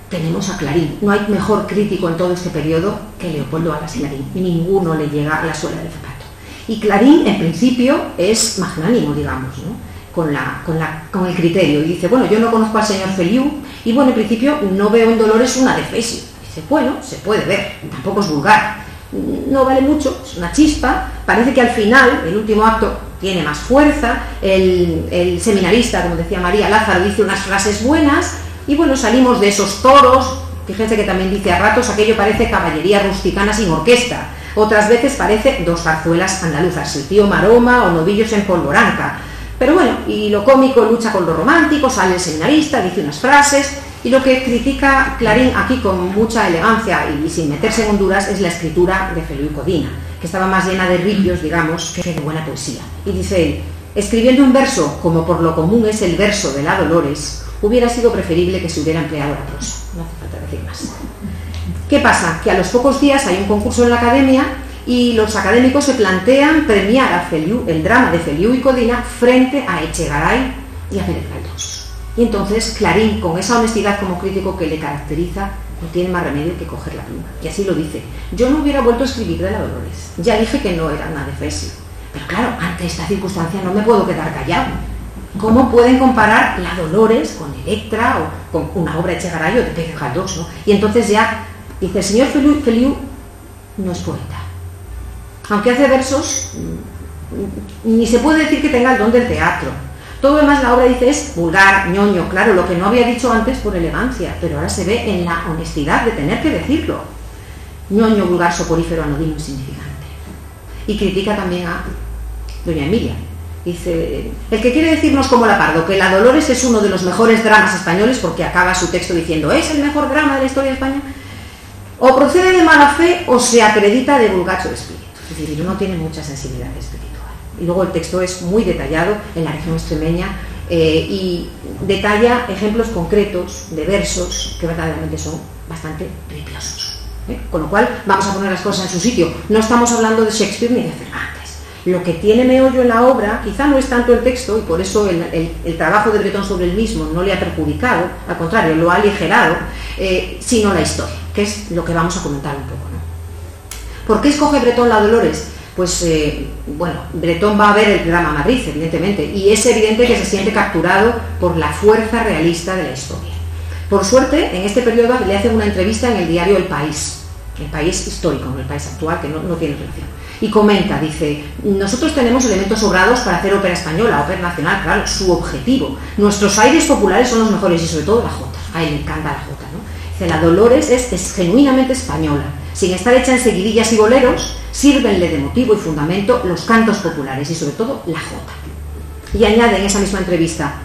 Tenemos a Clarín. No hay mejor crítico en todo este periodo que Leopoldo Alas Clarín. Ninguno le llega a la suela del zapato. Y Clarín, en principio, es magnánimo, digamos, ¿no? Con el criterio, y dice: bueno, yo no conozco al señor Feliu y bueno, en principio no veo en Dolores una defesio. Dice: bueno, se puede ver, tampoco es vulgar, no vale mucho, es una chispa. Parece que al final, el último acto, tiene más fuerza. El seminarista, como decía María, Lázaro, dice unas frases buenas y bueno, salimos de esos toros Fíjense que también dice, a ratos aquello parece caballería rusticana sin orquesta, otras veces parece dos zarzuelas andaluzas, el tío Maroma o novillos en polvoranca. Pero bueno, y lo cómico lucha con lo romántico, sale el seminarista, dice unas frases, y lo que critica Clarín aquí con mucha elegancia y sin meterse en Honduras es la escritura de Feliu y Codina, que estaba más llena de ripios, digamos, que de buena poesía. Y dice él, escribiendo un verso como por lo común es el verso de la Dolores, hubiera sido preferible que se hubiera empleado la prosa. No hace falta decir más. ¿Qué pasa? Que a los pocos días hay un concurso en la academia y los académicos se plantean premiar a Feliu, el drama de Feliu y Codina frente a Echegaray y a Pérez Galdós. Y entonces Clarín, con esa honestidad como crítico que le caracteriza, no tiene más remedio que coger la pluma. Y así lo dice. Yo no hubiera vuelto a escribir de la Dolores. Ya dije que no era una defensa. Pero claro, ante esta circunstancia no me puedo quedar callado. ¿Cómo pueden comparar la Dolores con Electra o con una obra de Echegaray o de Pérez Galdós, ¿no? Y entonces ya dice, el señor Feliu no es poeta. Aunque hace versos, ni se puede decir que tenga el don del teatro. Todo lo demás la obra, dice, es vulgar, ñoño, claro, lo que no había dicho antes por elegancia, pero ahora se ve en la honestidad de tener que decirlo. Ñoño, vulgar, soporífero, anodino, insignificante. Y critica también a doña Emilia. Dice, el que quiere decirnos como la Pardo que la Dolores es uno de los mejores dramas españoles, porque acaba su texto diciendo, es el mejor drama de la historia de España, o procede de mala fe o se acredita de vulgacho espíritu. Es decir, no tiene mucha sensibilidad espiritual. Y luego el texto es muy detallado en la región extremeña y detalla ejemplos concretos de versos que verdaderamente son bastante ripiosos. Con lo cual vamos a poner las cosas en su sitio. No estamos hablando de Shakespeare ni de Cervantes. Lo que tiene meollo en la obra quizá no es tanto el texto, y por eso el trabajo de Bretón sobre el mismo no le ha perjudicado, al contrario, lo ha aligerado, sino la historia, que es lo que vamos a comentar un poco, ¿no? ¿Por qué escoge Bretón la Dolores? Pues, bueno, Bretón va a ver el drama Madrid, evidentemente, y es evidente que se siente capturado por la fuerza realista de la historia. Por suerte, en este periodo le hacen una entrevista en el diario El País histórico, no el País actual, que no tiene relación. Y comenta, dice, nosotros tenemos elementos sobrados para hacer ópera española, ópera nacional, claro, su objetivo. Nuestros aires populares son los mejores y sobre todo la jota. A él le encanta la jota, ¿no? Dice, la Dolores es genuinamente española. Sin estar hecha en seguidillas y boleros, sírvenle de motivo y fundamento los cantos populares y sobre todo la jota. Y añade en esa misma entrevista,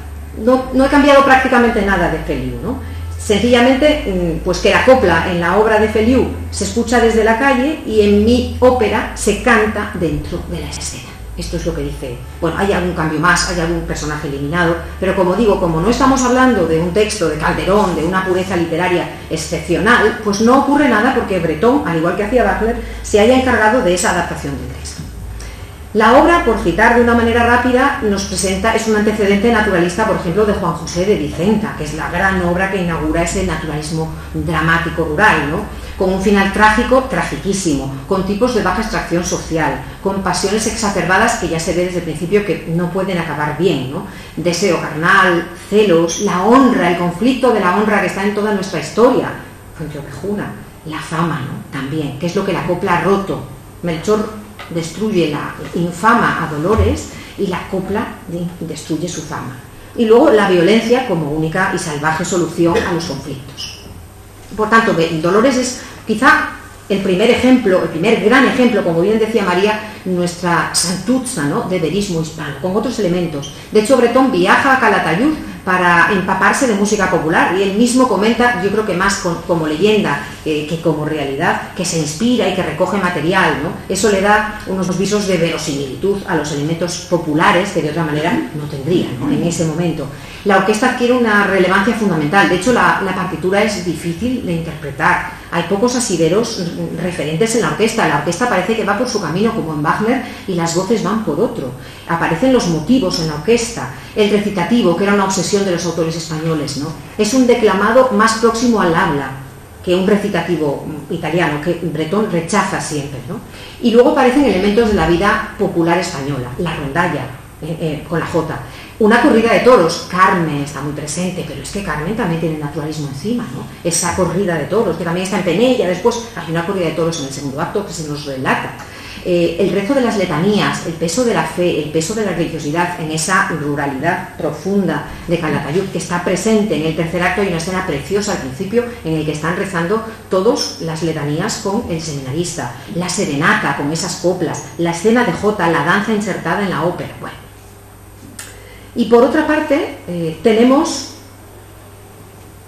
no he cambiado prácticamente nada de Feliu, ¿no? Sencillamente, pues que la copla en la obra de Feliu se escucha desde la calle y en mi ópera se canta dentro de la escena. Esto es lo que dice. Bueno, hay algún cambio más, hay algún personaje eliminado, pero como digo, como no estamos hablando de un texto de Calderón, de una pureza literaria excepcional, pues no ocurre nada porque Bretón, al igual que hacía Wagner, se haya encargado de esa adaptación del texto. La obra, por citar de una manera rápida, nos presenta, es un antecedente naturalista, por ejemplo, de Juan José de Vicenta, que es la gran obra que inaugura ese naturalismo dramático rural, ¿no? Con un final trágico, tragiquísimo, con tipos de baja extracción social, con pasiones exacerbadas que ya se ve desde el principio que no pueden acabar bien, ¿no? Deseo carnal, celos, la honra, el conflicto de la honra que está en toda nuestra historia, Fuenteovejuna, la fama, ¿no? También, que es lo que la copla ha roto. Melchor destruye la infama a Dolores y la copla destruye su fama. Y luego la violencia como única y salvaje solución a los conflictos. Por tanto, Dolores es quizá el primer ejemplo, el primer gran ejemplo, como bien decía María, nuestra Santuzza, ¿no?, de verismo hispano, con otros elementos. De hecho, Bretón viaja a Calatayud para empaparse de música popular y él mismo comenta, yo creo que más como leyenda que como realidad, que se inspira y que recoge material, ¿no? Eso le da unos visos de verosimilitud a los elementos populares que de otra manera no tendrían, ¿no?, en ese momento. La orquesta adquiere una relevancia fundamental. De hecho, la partitura es difícil de interpretar. Hay pocos asideros referentes en la orquesta. La orquesta parece que va por su camino, como en Wagner, y las voces van por otro. Aparecen los motivos en la orquesta. El recitativo, que era una obsesión de los autores españoles, ¿no? Es un declamado más próximo al habla que un recitativo italiano, que Bretón rechaza siempre, ¿no? Y luego aparecen elementos de la vida popular española. La rondalla, con la jota. Una corrida de toros, Carmen está muy presente, pero es que Carmen también tiene naturalismo encima, ¿no? Esa corrida de toros, que también está en Penella, después hay una corrida de toros en el segundo acto que se nos relata. el rezo de las letanías, el peso de la fe, el peso de la religiosidad en esa ruralidad profunda de Calatayud, que está presente en el tercer acto. Hay una escena preciosa al principio en el que están rezando todos las letanías con el seminarista, la serenata con esas coplas, la escena de Jota, la danza insertada en la ópera. Bueno. Y por otra parte tenemos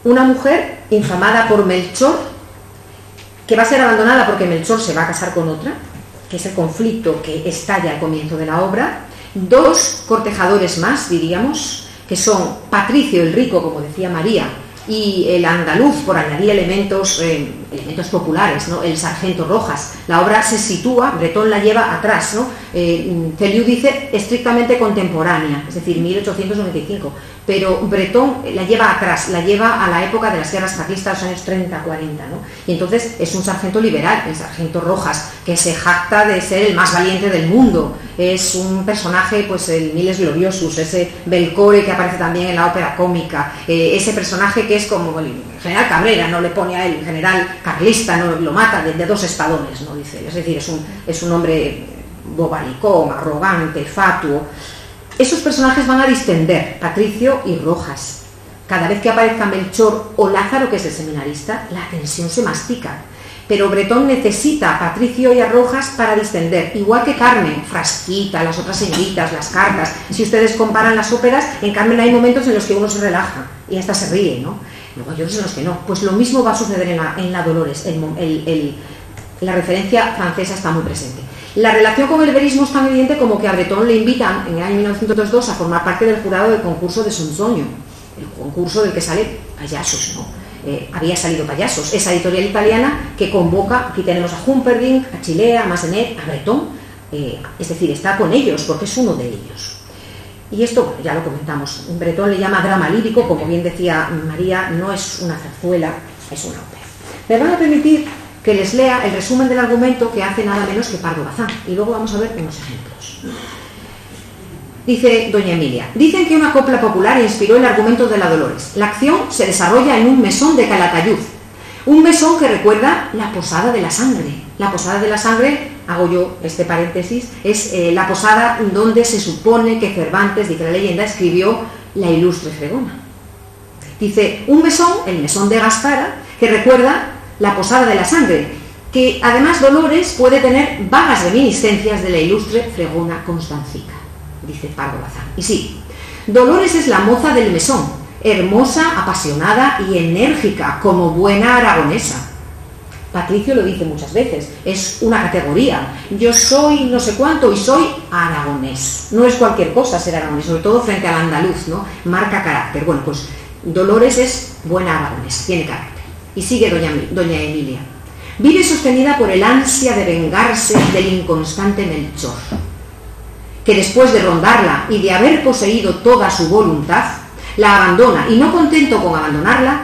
una mujer infamada por Melchor, que va a ser abandonada porque Melchor se va a casar con otra, que es el conflicto que estalla al comienzo de la obra. Dos cortejadores más, diríamos, que son Patricio el Rico, como decía María, y el andaluz, por añadir elementos populares, ¿no? El sargento Rojas. La obra se sitúa, Bretón la lleva atrás, ¿no? Feliu dice estrictamente contemporánea, es decir, 1895, pero Bretón la lleva atrás, la lleva a la época de las guerras carlistas, los años 30, 40, ¿no? Y entonces es un sargento liberal, el sargento Rojas, que se jacta de ser el más valiente del mundo. Es un personaje, pues el Miles Gloriosus, ese Belcore que aparece también en la ópera cómica, ese personaje que es como el general Cabrera, no le pone a él, el general carlista, no lo mata de dos espadones, ¿no? Dice, es decir, es un hombre bobalicón, arrogante, fatuo. Esos personajes van a distender, Patricio y Rojas. Cada vez que aparezca Melchor o Lázaro, que es el seminarista, la tensión se mastica. Pero Bretón necesita a Patricio y a Rojas para distender, igual que Carmen, Frasquita, las otras señoritas, las cartas. Si ustedes comparan las óperas, en Carmen hay momentos en los que uno se relaja y hasta se ríe, ¿no? Luego hay otros en los que no. Pues lo mismo va a suceder en la Dolores. La referencia francesa está muy presente. La relación con el verismo es tan evidente como que a Bretón le invitan en el año 1902 a formar parte del jurado del concurso de Sonzogno, el concurso del que sale Payasos, ¿no? Había salido Payasos, esa editorial italiana que convoca, aquí tenemos a Humperdinck, a Chilea, a Massenet, a Bretón, es decir, está con ellos porque es uno de ellos. Y esto, bueno, ya lo comentamos, Bretón le llama drama lírico, como bien decía María, no es una zarzuela, es una ópera. Me van a permitir que les lea el resumen del argumento que hace nada menos que Pardo Bazán, y luego vamos a ver unos ejemplos. Dice doña Emilia, dicen que una copla popular inspiró el argumento de la Dolores. La acción se desarrolla en un mesón de Calatayud, un mesón que recuerda la posada de la sangre. La posada de la sangre, hago yo este paréntesis, es la posada donde se supone que Cervantes, dice la leyenda, escribió La ilustre Fregona. Dice, un mesón, el mesón de Gaspara, que recuerda la posada de la sangre, que además Dolores puede tener vagas reminiscencias de la ilustre Fregona Constancica, dice Pardo Bazán. Y sí, Dolores es la moza del mesón, hermosa, apasionada y enérgica, como buena aragonesa. Patricio lo dice muchas veces, es una categoría. Yo soy no sé cuánto y soy aragonés. No es cualquier cosa ser aragonés, sobre todo frente al andaluz, ¿no? Marca carácter. Bueno, pues Dolores es buena aragonés, tiene carácter. Y sigue doña Emilia. Vive sostenida por el ansia de vengarse del inconstante Melchor, que después de rondarla y de haber poseído toda su voluntad, la abandona, y no contento con abandonarla,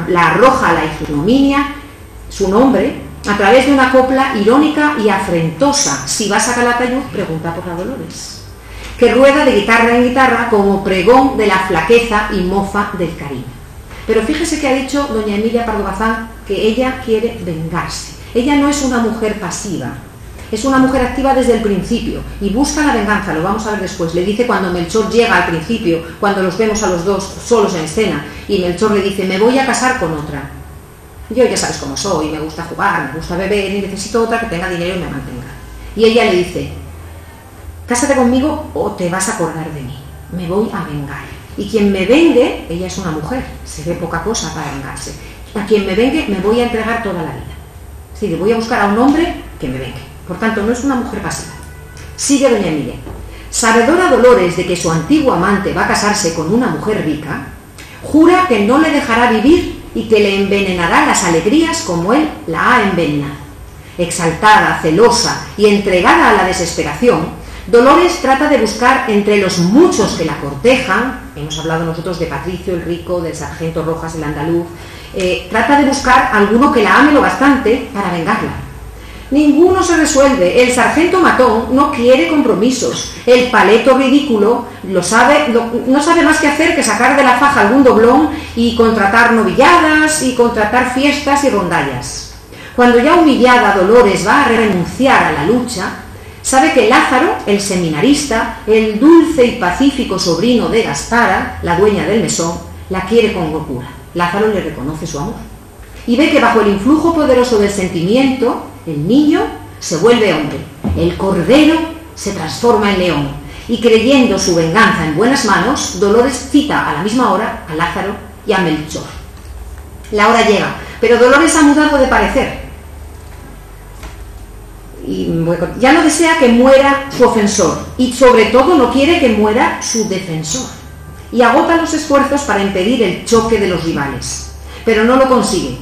la arroja a la ignominia, su nombre, a través de una copla irónica y afrentosa. Si vas a Calatayud, pregunta por la Dolores, que rueda de guitarra en guitarra como pregón de la flaqueza y mofa del cariño. Pero fíjese que ha dicho doña Emilia Pardo Bazán que ella quiere vengarse. Ella no es una mujer pasiva, es una mujer activa desde el principio y busca la venganza, lo vamos a ver después. Le dice cuando Melchor llega al principio, cuando los vemos a los dos solos en escena, y Melchor le dice, me voy a casar con otra. Yo ya sabes cómo soy, me gusta jugar, me gusta beber y necesito otra que tenga dinero y me mantenga. Y ella le dice, cásate conmigo o te vas a acordar de mí, me voy a vengar. Y quien me vengue, ella es una mujer, se ve poca cosa para vengarse, a quien me vengue me voy a entregar toda la vida. Es decir, voy a buscar a un hombre que me vengue. Por tanto, no es una mujer pasiva. Sigue doña Emilia. Sabedora Dolores de que su antiguo amante va a casarse con una mujer rica, jura que no le dejará vivir y que le envenenará las alegrías como él la ha envenenado. Exaltada, celosa y entregada a la desesperación, Dolores trata de buscar entre los muchos que la cortejan, hemos hablado nosotros de Patricio el Rico, del sargento Rojas el andaluz, trata de buscar alguno que la ame lo bastante para vengarla. Ninguno se resuelve. El sargento matón no quiere compromisos. El paleto ridículo no sabe más que hacer que sacar de la faja algún doblón y contratar novilladas y contratar fiestas y rondallas. Cuando ya humillada Dolores va a renunciar a la lucha, Sabe que Lázaro, el seminarista, el dulce y pacífico sobrino de Gaspara, la dueña del mesón, la quiere con locura. Lázaro le reconoce su amor y ve que bajo el influjo poderoso del sentimiento, el niño se vuelve hombre, el cordero se transforma en león, y creyendo su venganza en buenas manos, Dolores cita a la misma hora a Lázaro y a Melchor. La hora llega, pero Dolores ha mudado de parecer y ya no desea que muera su ofensor, y sobre todo no quiere que muera su defensor, y agota los esfuerzos para impedir el choque de los rivales, pero no lo consigue.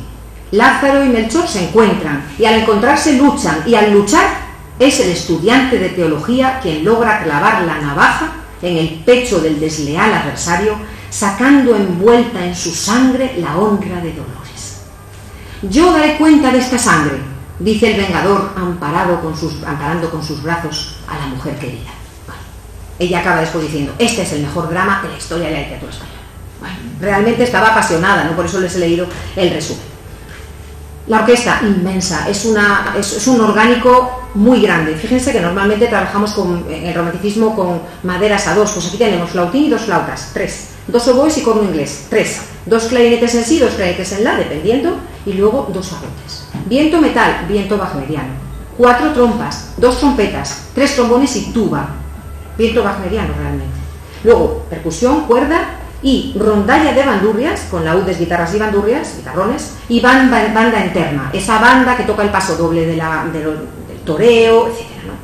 Lázaro y Melchor se encuentran, y al encontrarse luchan, y al luchar es el estudiante de teología quien logra clavar la navaja en el pecho del desleal adversario, sacando envuelta en su sangre la honra de Dolores. Yo daré cuenta de esta sangre, dice el vengador, amparando con sus brazos a la mujer querida. Bueno, ella acaba después diciendo, este es el mejor drama de la historia de la literatura española. Bueno, realmente estaba apasionada, ¿no? Por eso les he leído el resumen. La orquesta, inmensa, es un orgánico muy grande. Fíjense que normalmente trabajamos en el romanticismo con maderas a dos, pues aquí tenemos flautín y dos flautas, 3, 2 oboes y corno inglés, 3, 2 clarinetes en sí, 2 clarinetes en la, dependiendo, y luego 2 fagotes. Viento metal, viento wagneriano, 4 trompas, 2 trompetas, 3 trombones y tuba, viento wagneriano realmente. Luego, percusión, cuerda y rondalla de bandurrias, con laúdes, guitarras y bandurrias, guitarrones, y banda interna, esa banda que toca el paso doble del toreo, etc., ¿no?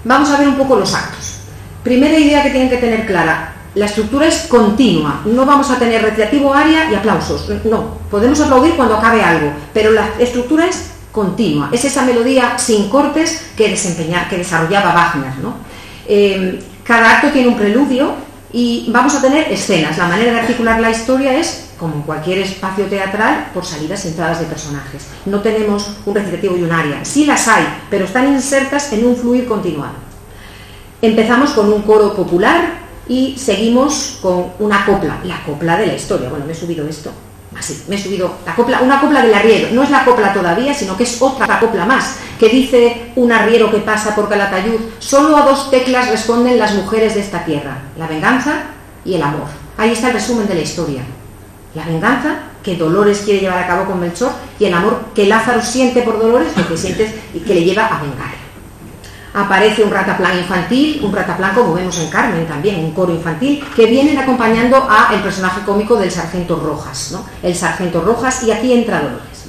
Vamos a ver un poco los actos. Primera idea que tienen que tener clara, la estructura es continua, no vamos a tener recitativo, aria y aplausos, no, podemos aplaudir cuando acabe algo, pero la estructura es continua, es esa melodía sin cortes que desarrollaba Wagner, ¿no? Cada acto tiene un preludio, y vamos a tener escenas. La manera de articular la historia es, como en cualquier espacio teatral, por salidas y entradas de personajes. No tenemos un recitativo y un aria. Sí las hay, pero están insertas en un fluir continuado. Empezamos con un coro popular y seguimos con una copla, la copla de la historia. Bueno, me he subido esto. Así, me he subido la copla, una copla del arriero. No es la copla todavía, sino que es otra copla más, que dice un arriero que pasa por Calatayud: solo a 2 teclas responden las mujeres de esta tierra, la venganza y el amor. Ahí está el resumen de la historia. La venganza que Dolores quiere llevar a cabo con Melchor, y el amor que Lázaro siente por Dolores, lo que siente y que le lleva a vengar. Aparece un rataplán infantil, un rataplán como vemos en Carmen también, un coro infantil, que vienen acompañando a el personaje cómico del sargento Rojas, ¿no? El sargento Rojas, y aquí entra Dolores.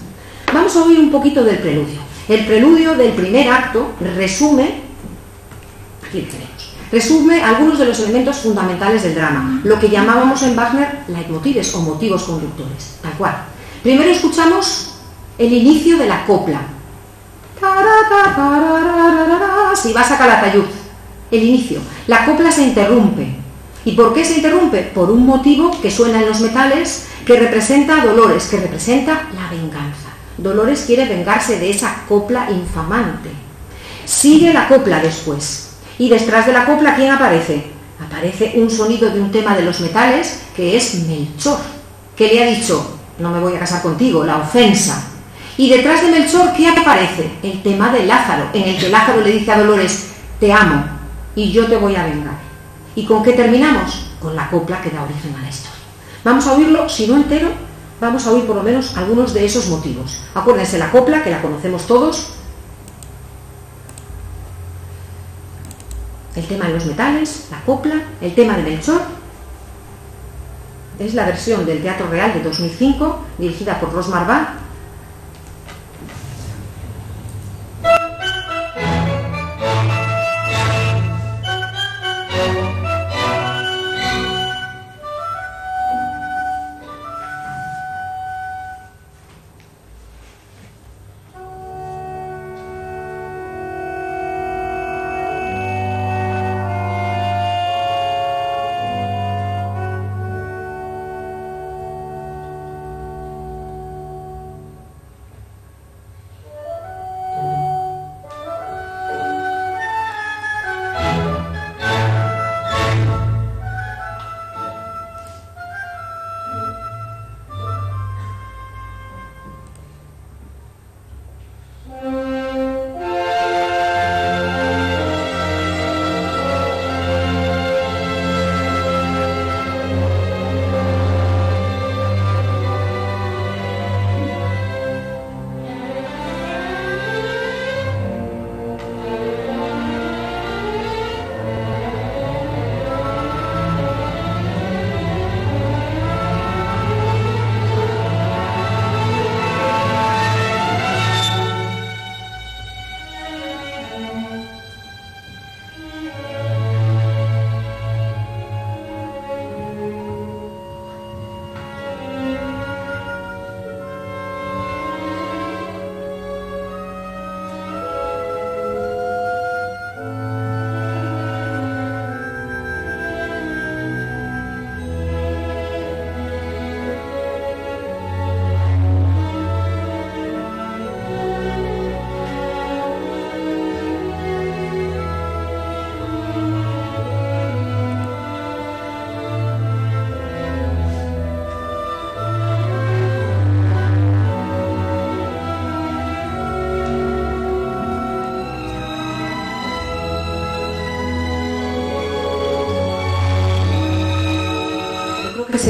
Vamos a oír un poquito del preludio. El preludio del primer acto resume, aquí lo tenemos, resume algunos de los elementos fundamentales del drama, lo que llamábamos en Wagner leitmotives o motivos conductores, tal cual. Primero escuchamos el inicio de la copla. Si vas a Calatayud, el inicio, la copla se interrumpe. ¿Y por qué se interrumpe? Por un motivo que suena en los metales, que representa a Dolores, que representa la venganza. Dolores quiere vengarse de esa copla infamante. Sigue la copla después, y detrás de la copla, ¿quién aparece? Aparece un sonido de un tema de los metales, que es Melchor, que le ha dicho: no me voy a casar contigo, la ofensa. Y detrás de Melchor, ¿qué aparece? El tema de Lázaro, en el que Lázaro le dice a Dolores: te amo y yo te voy a vengar. ¿Y con qué terminamos? Con la copla que da origen a la historia. Vamos a oírlo, si no entero, vamos a oír por lo menos algunos de esos motivos. Acuérdense, la copla, que la conocemos todos, el tema de los metales, la copla, el tema de Melchor. Es la versión del Teatro Real de 2005, dirigida por Rosmar Vall.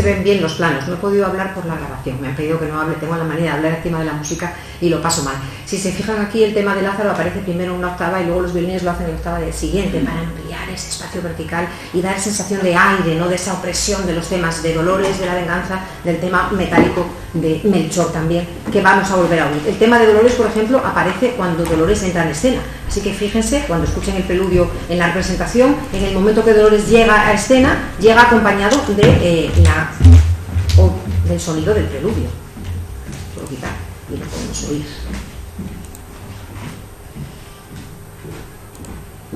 se ven bien los planos. No he podido hablar por la grabación, me han pedido que no hable, tengo la manera de hablar encima de la música y lo paso mal. Si se fijan aquí, el tema de Lázaro aparece primero en una octava y luego los violines lo hacen en la octava del siguiente para ampliar ese espacio vertical y dar sensación de aire, no de esa opresión de los temas de Dolores, de la venganza, del tema metálico de Melchor también, que vamos a volver a oír. El tema de Dolores, por ejemplo, aparece cuando Dolores entra en escena, así que fíjense, cuando escuchen el preludio en la representación, en el momento que Dolores llega a escena, llega acompañado de del sonido del preludio. Puedo quitar y lo podemos oír.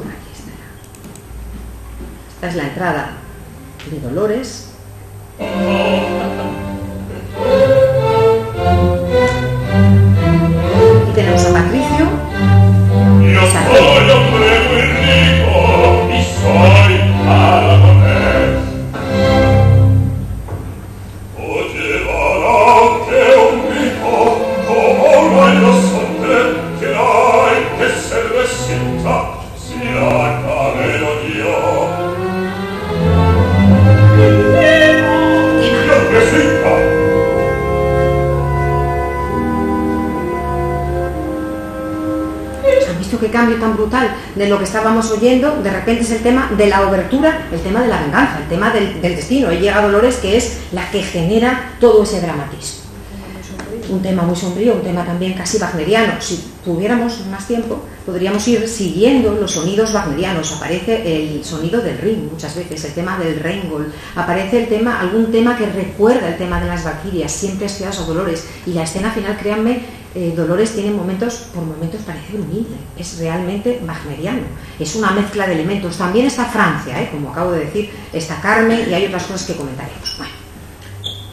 Aquí está. Esta es la entrada de Dolores. Y tenemos a Patricio. Io soy hombre muy rico y soy aragonés. O llevará que un grito como un rayo sonte que hay que se resienta si acabero yo. Lo presenta. ¿Han visto qué cambio tan brutal de lo que estábamos oyendo? De repente es el tema de la obertura, el tema de la venganza, el tema del destino. Ahí llega Dolores, que es la que genera todo ese dramatismo. Un tema muy sombrío, un tema también casi wagneriano. Si tuviéramos más tiempo, podríamos ir siguiendo los sonidos wagnerianos. Aparece el sonido del Ring muchas veces, el tema del Rheingold, aparece el tema, algún tema que recuerda el tema de las valquirias, siempre asociados a Dolores. Y la escena final, créanme, Dolores tiene momentos, por momentos parece humilde, es realmente wagneriano, es una mezcla de elementos. También está Francia, como acabo de decir, está Carmen y hay otras cosas que comentaremos. Bueno,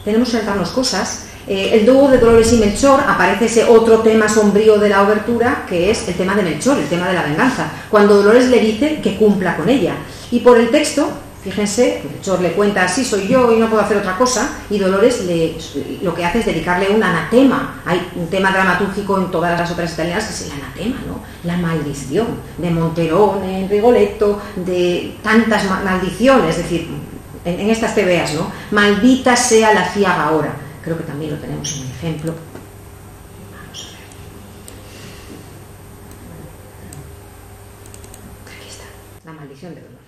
tenemos que saltarnos cosas. El dúo de Dolores y Melchor, aparece ese otro tema sombrío de la obertura, que es el tema de Melchor, el tema de la venganza, cuando Dolores le dice que cumpla con ella. Y por el texto, fíjense, Melchor le cuenta, así soy yo y no puedo hacer otra cosa, y Dolores lo que hace es dedicarle un anatema. Hay un tema dramatúrgico en todas las óperas italianas que es el anatema, ¿no? La maldición de Monterone, en Rigoletto, de tantas maldiciones, es decir, en estas tebeas, ¿no? Maldita sea la ciaga ahora. Creo que también lo tenemos en un ejemplo. Vamos a ver. Aquí está, la maldición de Dolores.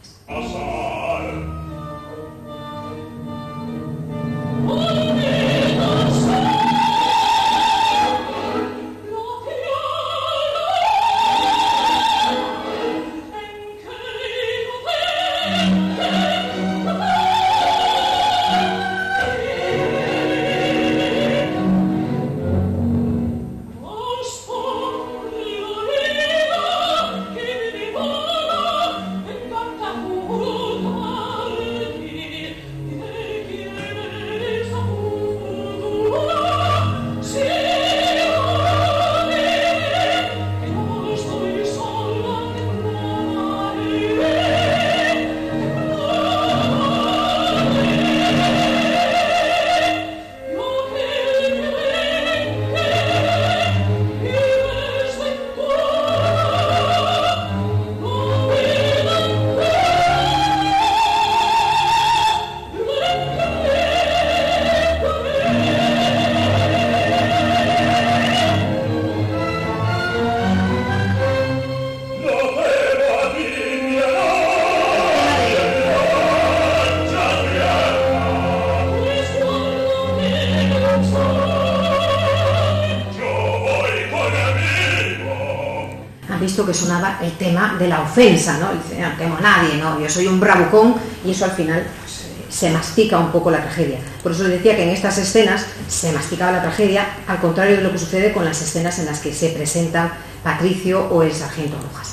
Que sonaba el tema de la ofensa, ¿no? Dice, no temo a nadie, ¿no? Yo soy un bravucón, y eso al final pues, se mastica un poco la tragedia. Por eso les decía que en estas escenas se masticaba la tragedia, al contrario de lo que sucede con las escenas en las que se presentan Patricio o el sargento Rojas.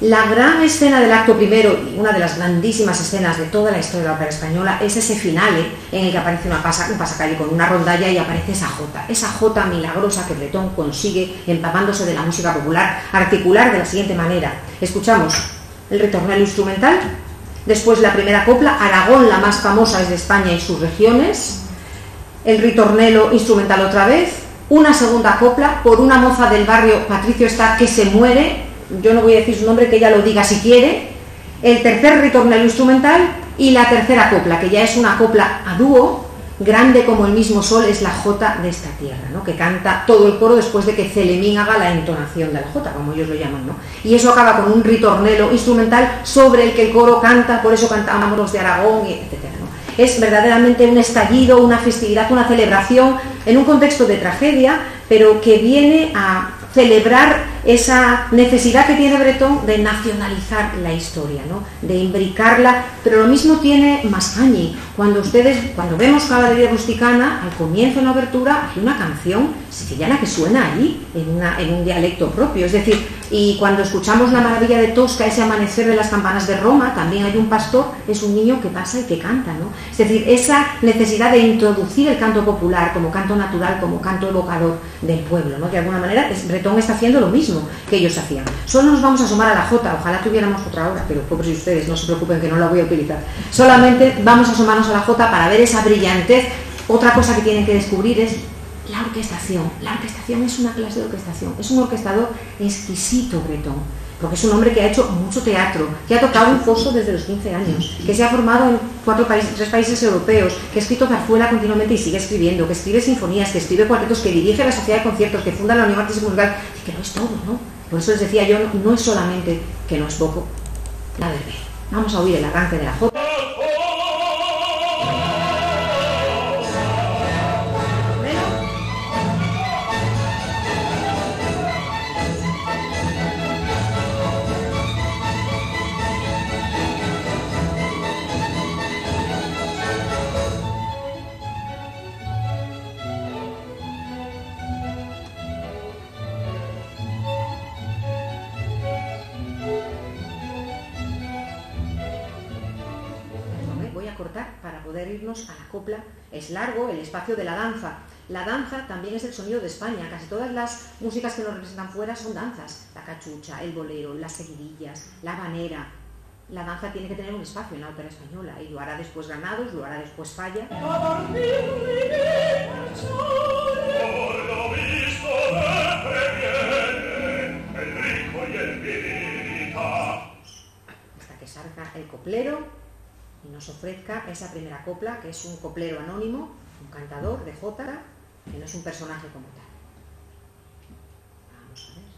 La gran escena del acto primero, y una de las grandísimas escenas de toda la historia de la ópera española, es ese finale en el que aparece un pasacalle con una rondalla y aparece esa jota milagrosa que Bretón consigue, empapándose de la música popular, articular de la siguiente manera. Escuchamos el ritornello instrumental, después la primera copla, Aragón, la más famosa es de España y sus regiones, el ritornello instrumental otra vez, una segunda copla por una moza del barrio, Patricio está, que se muere. Yo no voy a decir su nombre, que ella lo diga si quiere. El tercer ritornello instrumental y la tercera copla, que ya es una copla a dúo, grande como el mismo sol es la jota de esta tierra, ¿no? Que canta todo el coro después de que Celemín haga la entonación de la jota, como ellos lo llaman, ¿no? Y eso acaba con un ritornelo instrumental sobre el que el coro canta, por eso cantamos los de Aragón, etcétera, ¿no? Es verdaderamente un estallido, una festividad, una celebración en un contexto de tragedia, pero que viene a celebrar esa necesidad que tiene Bretón de nacionalizar la historia, ¿no? De imbricarla, pero lo mismo tiene Mascagni. Cuando vemos Caballería Rusticana, al comienzo en la obertura hay una canción siciliana que suena allí, en un dialecto propio, es decir, y cuando escuchamos La maravilla de Tosca, ese amanecer de las campanas de Roma, también hay un pastor, es un niño que pasa y que canta, ¿no? Es decir, esa necesidad de introducir el canto popular como canto natural, como canto evocador del pueblo, ¿no? De alguna manera, Bretón está haciendo lo mismo que ellos hacían. Solo nos vamos a asomar a la jota, ojalá tuviéramos otra hora, pero pobres de ustedes, no se preocupen que no la voy a utilizar. Solamente vamos a asomarnos a la jota para ver esa brillantez. Otra cosa que tienen que descubrir es la orquestación. La orquestación es una clase de orquestación, es un orquestador exquisito, Bretón, porque es un hombre que ha hecho mucho teatro, que ha tocado un foso desde los 15 años, que se ha formado en 3 países europeos, que ha escrito zarzuela continuamente y sigue escribiendo, que escribe sinfonías, que escribe cuartetos, que dirige la Sociedad de Conciertos, que funda la Unión Artística Musical, y que no es todo, ¿no? Por eso les decía yo, no es solamente que no es poco, la verbena. Vamos a oír el arranque de la jota. Para poder irnos a la copla. Es largo el espacio de la danza. La danza también es el sonido de España. Casi todas las músicas que nos representan fuera son danzas. La cachucha, el bolero, las seguidillas, la habanera. La danza tiene que tener un espacio en la ópera española y lo hará después Granados, lo hará después Falla. Hasta que salga el coplero y nos ofrezca esa primera copla, que es un coplero anónimo, un cantador de jota, que no es un personaje como tal. Vamos a ver.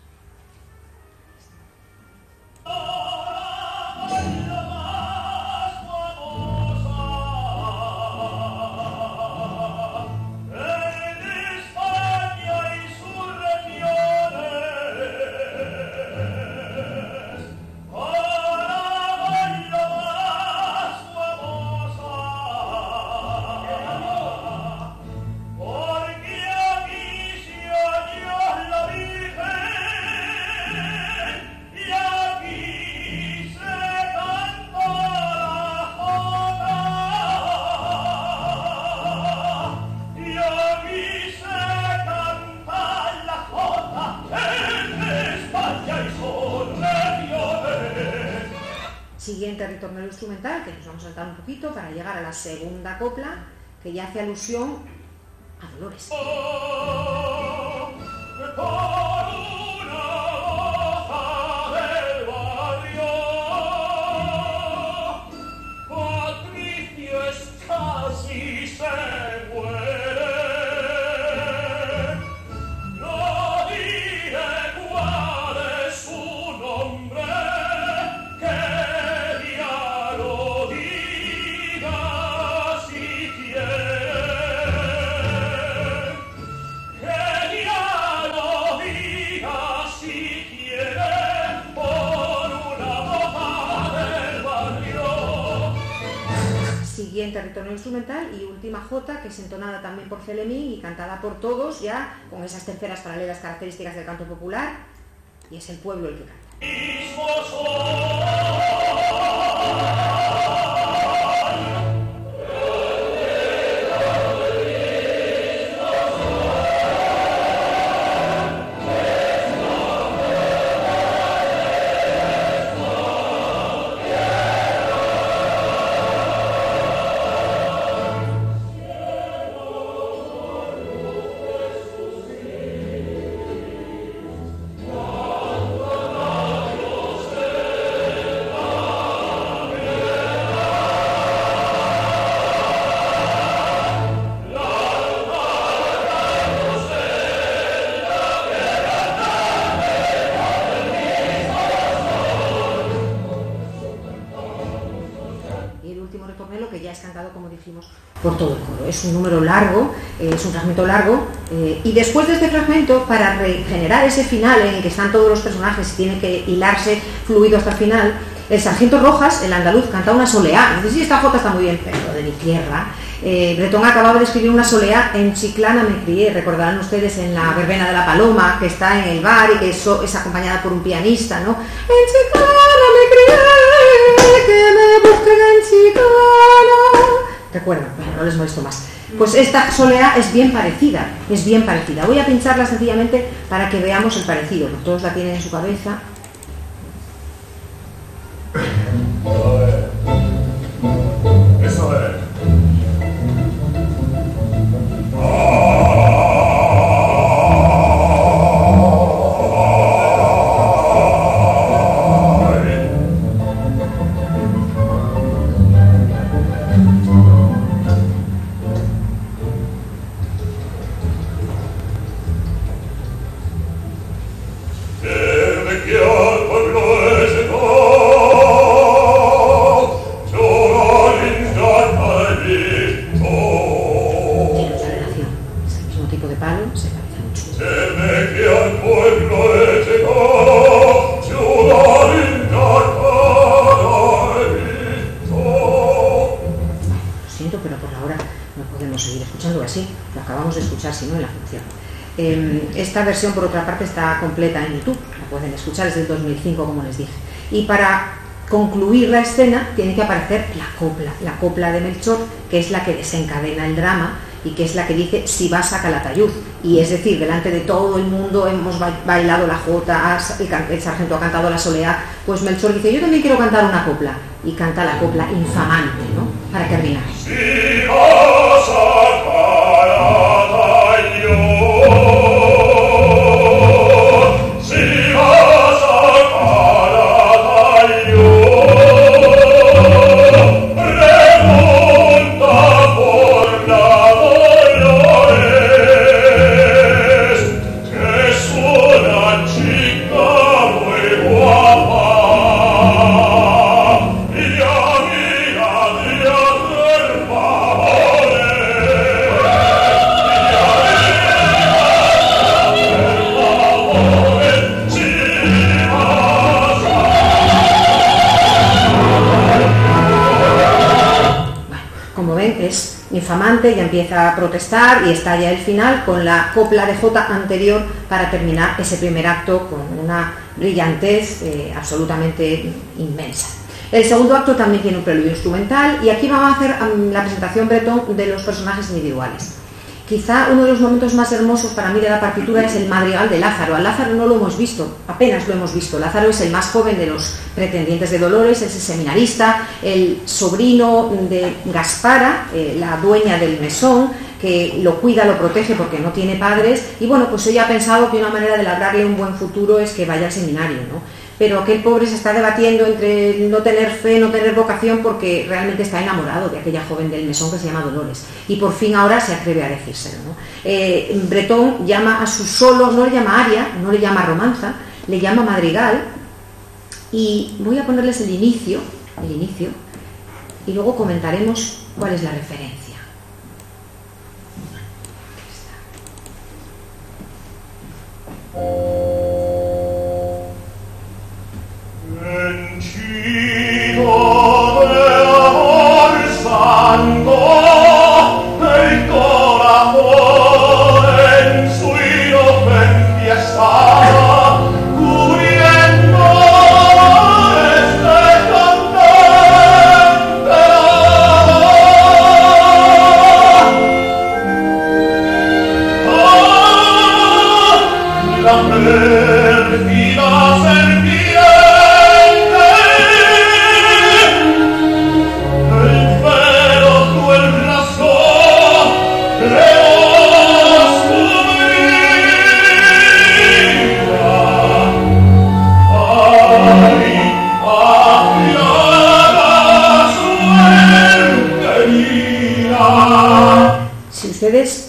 Siguiente ritornelo instrumental, que nos vamos a saltar un poquito para llegar a la segunda copla, que ya hace alusión a Dolores. Ritornelo instrumental y última jota, que es entonada también por Celemín y cantada por todos, ya con esas terceras paralelas características del canto popular, y es el pueblo el que canta. por todo el coro. Es un número largo, es un fragmento largo, y después de este fragmento, para regenerar ese final en el que están todos los personajes y tiene que hilarse fluido hasta el final, el sargento Rojas, el andaluz, canta una soleá. Dice, sí, esta jota está muy bien, pero de mi tierra. Bretón acababa de escribir una soleá en Chiclana me crié, recordarán ustedes en la verbena de la Paloma, que está en el bar y que es acompañada por un pianista, ¿no? En Chiclana me crié, que me busquen en Chiclana. ¿Recuerdan? Bueno, no les molesto más. Pues esta soleá es bien parecida, es bien parecida. Voy a pincharla sencillamente para que veamos el parecido, porque todos la tienen en su cabeza. Eso es. Esta versión, por otra parte, está completa en YouTube, la pueden escuchar, es del 2005, como les dije. Y para concluir la escena tiene que aparecer la copla de Melchor, que es la que desencadena el drama y que es la que dice si vas a Calatayud. Y es decir, delante de todo el mundo hemos bailado la jota, el sargento ha cantado la soleá, pues Melchor dice, yo también quiero cantar una copla, y canta la copla infamante, ¿no? Para terminar. Si vas a Calatayud, infamante, ya empieza a protestar y está ya el final con la copla de jota anterior para terminar ese primer acto con una brillantez absolutamente inmensa. El segundo acto también tiene un preludio instrumental y aquí vamos a hacer la presentación Bretón de los personajes individuales. Quizá uno de los momentos más hermosos para mí de la partitura es el madrigal de Lázaro. A Lázaro no lo hemos visto, apenas lo hemos visto. Lázaro es el más joven de los pretendientes de Dolores, es el seminarista, el sobrino de Gaspara, la dueña del mesón, que lo cuida, lo protege porque no tiene padres. Y bueno, pues ella ha pensado que una manera de labrarle un buen futuro es que vaya al seminario, ¿no? Pero aquel pobre se está debatiendo entre no tener fe, no tener vocación, porque realmente está enamorado de aquella joven del mesón que se llama Dolores. Y por fin ahora se atreve a decírselo, ¿no? Bretón llama a su solo, no le llama aria, no le llama romanza, le llama madrigal. Y voy a ponerles el inicio, y luego comentaremos cuál es la referencia.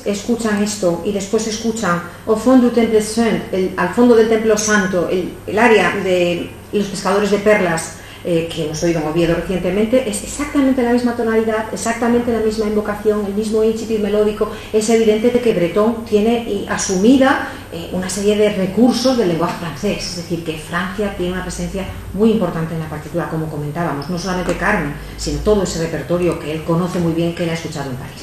Escuchan esto y después escuchan au fond du temple saint, al fondo del templo santo, el área de los pescadores de perlas, que hemos oído en Oviedo recientemente, es exactamente la misma tonalidad, exactamente la misma invocación, el mismo incipit melódico. Es evidente de que Breton tiene asumida una serie de recursos del lenguaje francés, es decir, que Francia tiene una presencia muy importante en la partitura, como comentábamos, no solamente Carmen, sino todo ese repertorio que él conoce muy bien, que él ha escuchado en París.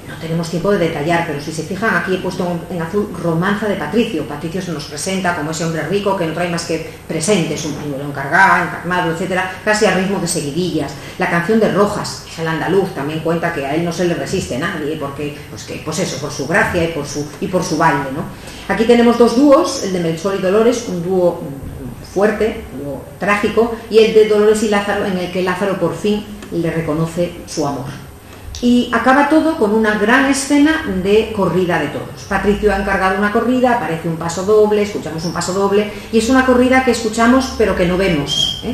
No tenemos tiempo de detallar, pero si se fijan, aquí he puesto en azul Romanza de Patricio. Patricio se nos presenta como ese hombre rico que no trae más que presentes, un pañuelo encarnado, etcétera, casi a ritmo de seguidillas. La canción de Rojas, el andaluz, también cuenta que a él no se le resiste nadie, porque, pues eso, por su gracia y por su baile, ¿no? Aquí tenemos dos dúos, el de Melchor y Dolores, un dúo fuerte, un dúo trágico, y el de Dolores y Lázaro, en el que Lázaro por fin le reconoce su amor. Y acaba todo con una gran escena de corrida de toros. Patricio ha encargado una corrida, aparece un paso doble, escuchamos un paso doble, y es una corrida que escuchamos pero que no vemos,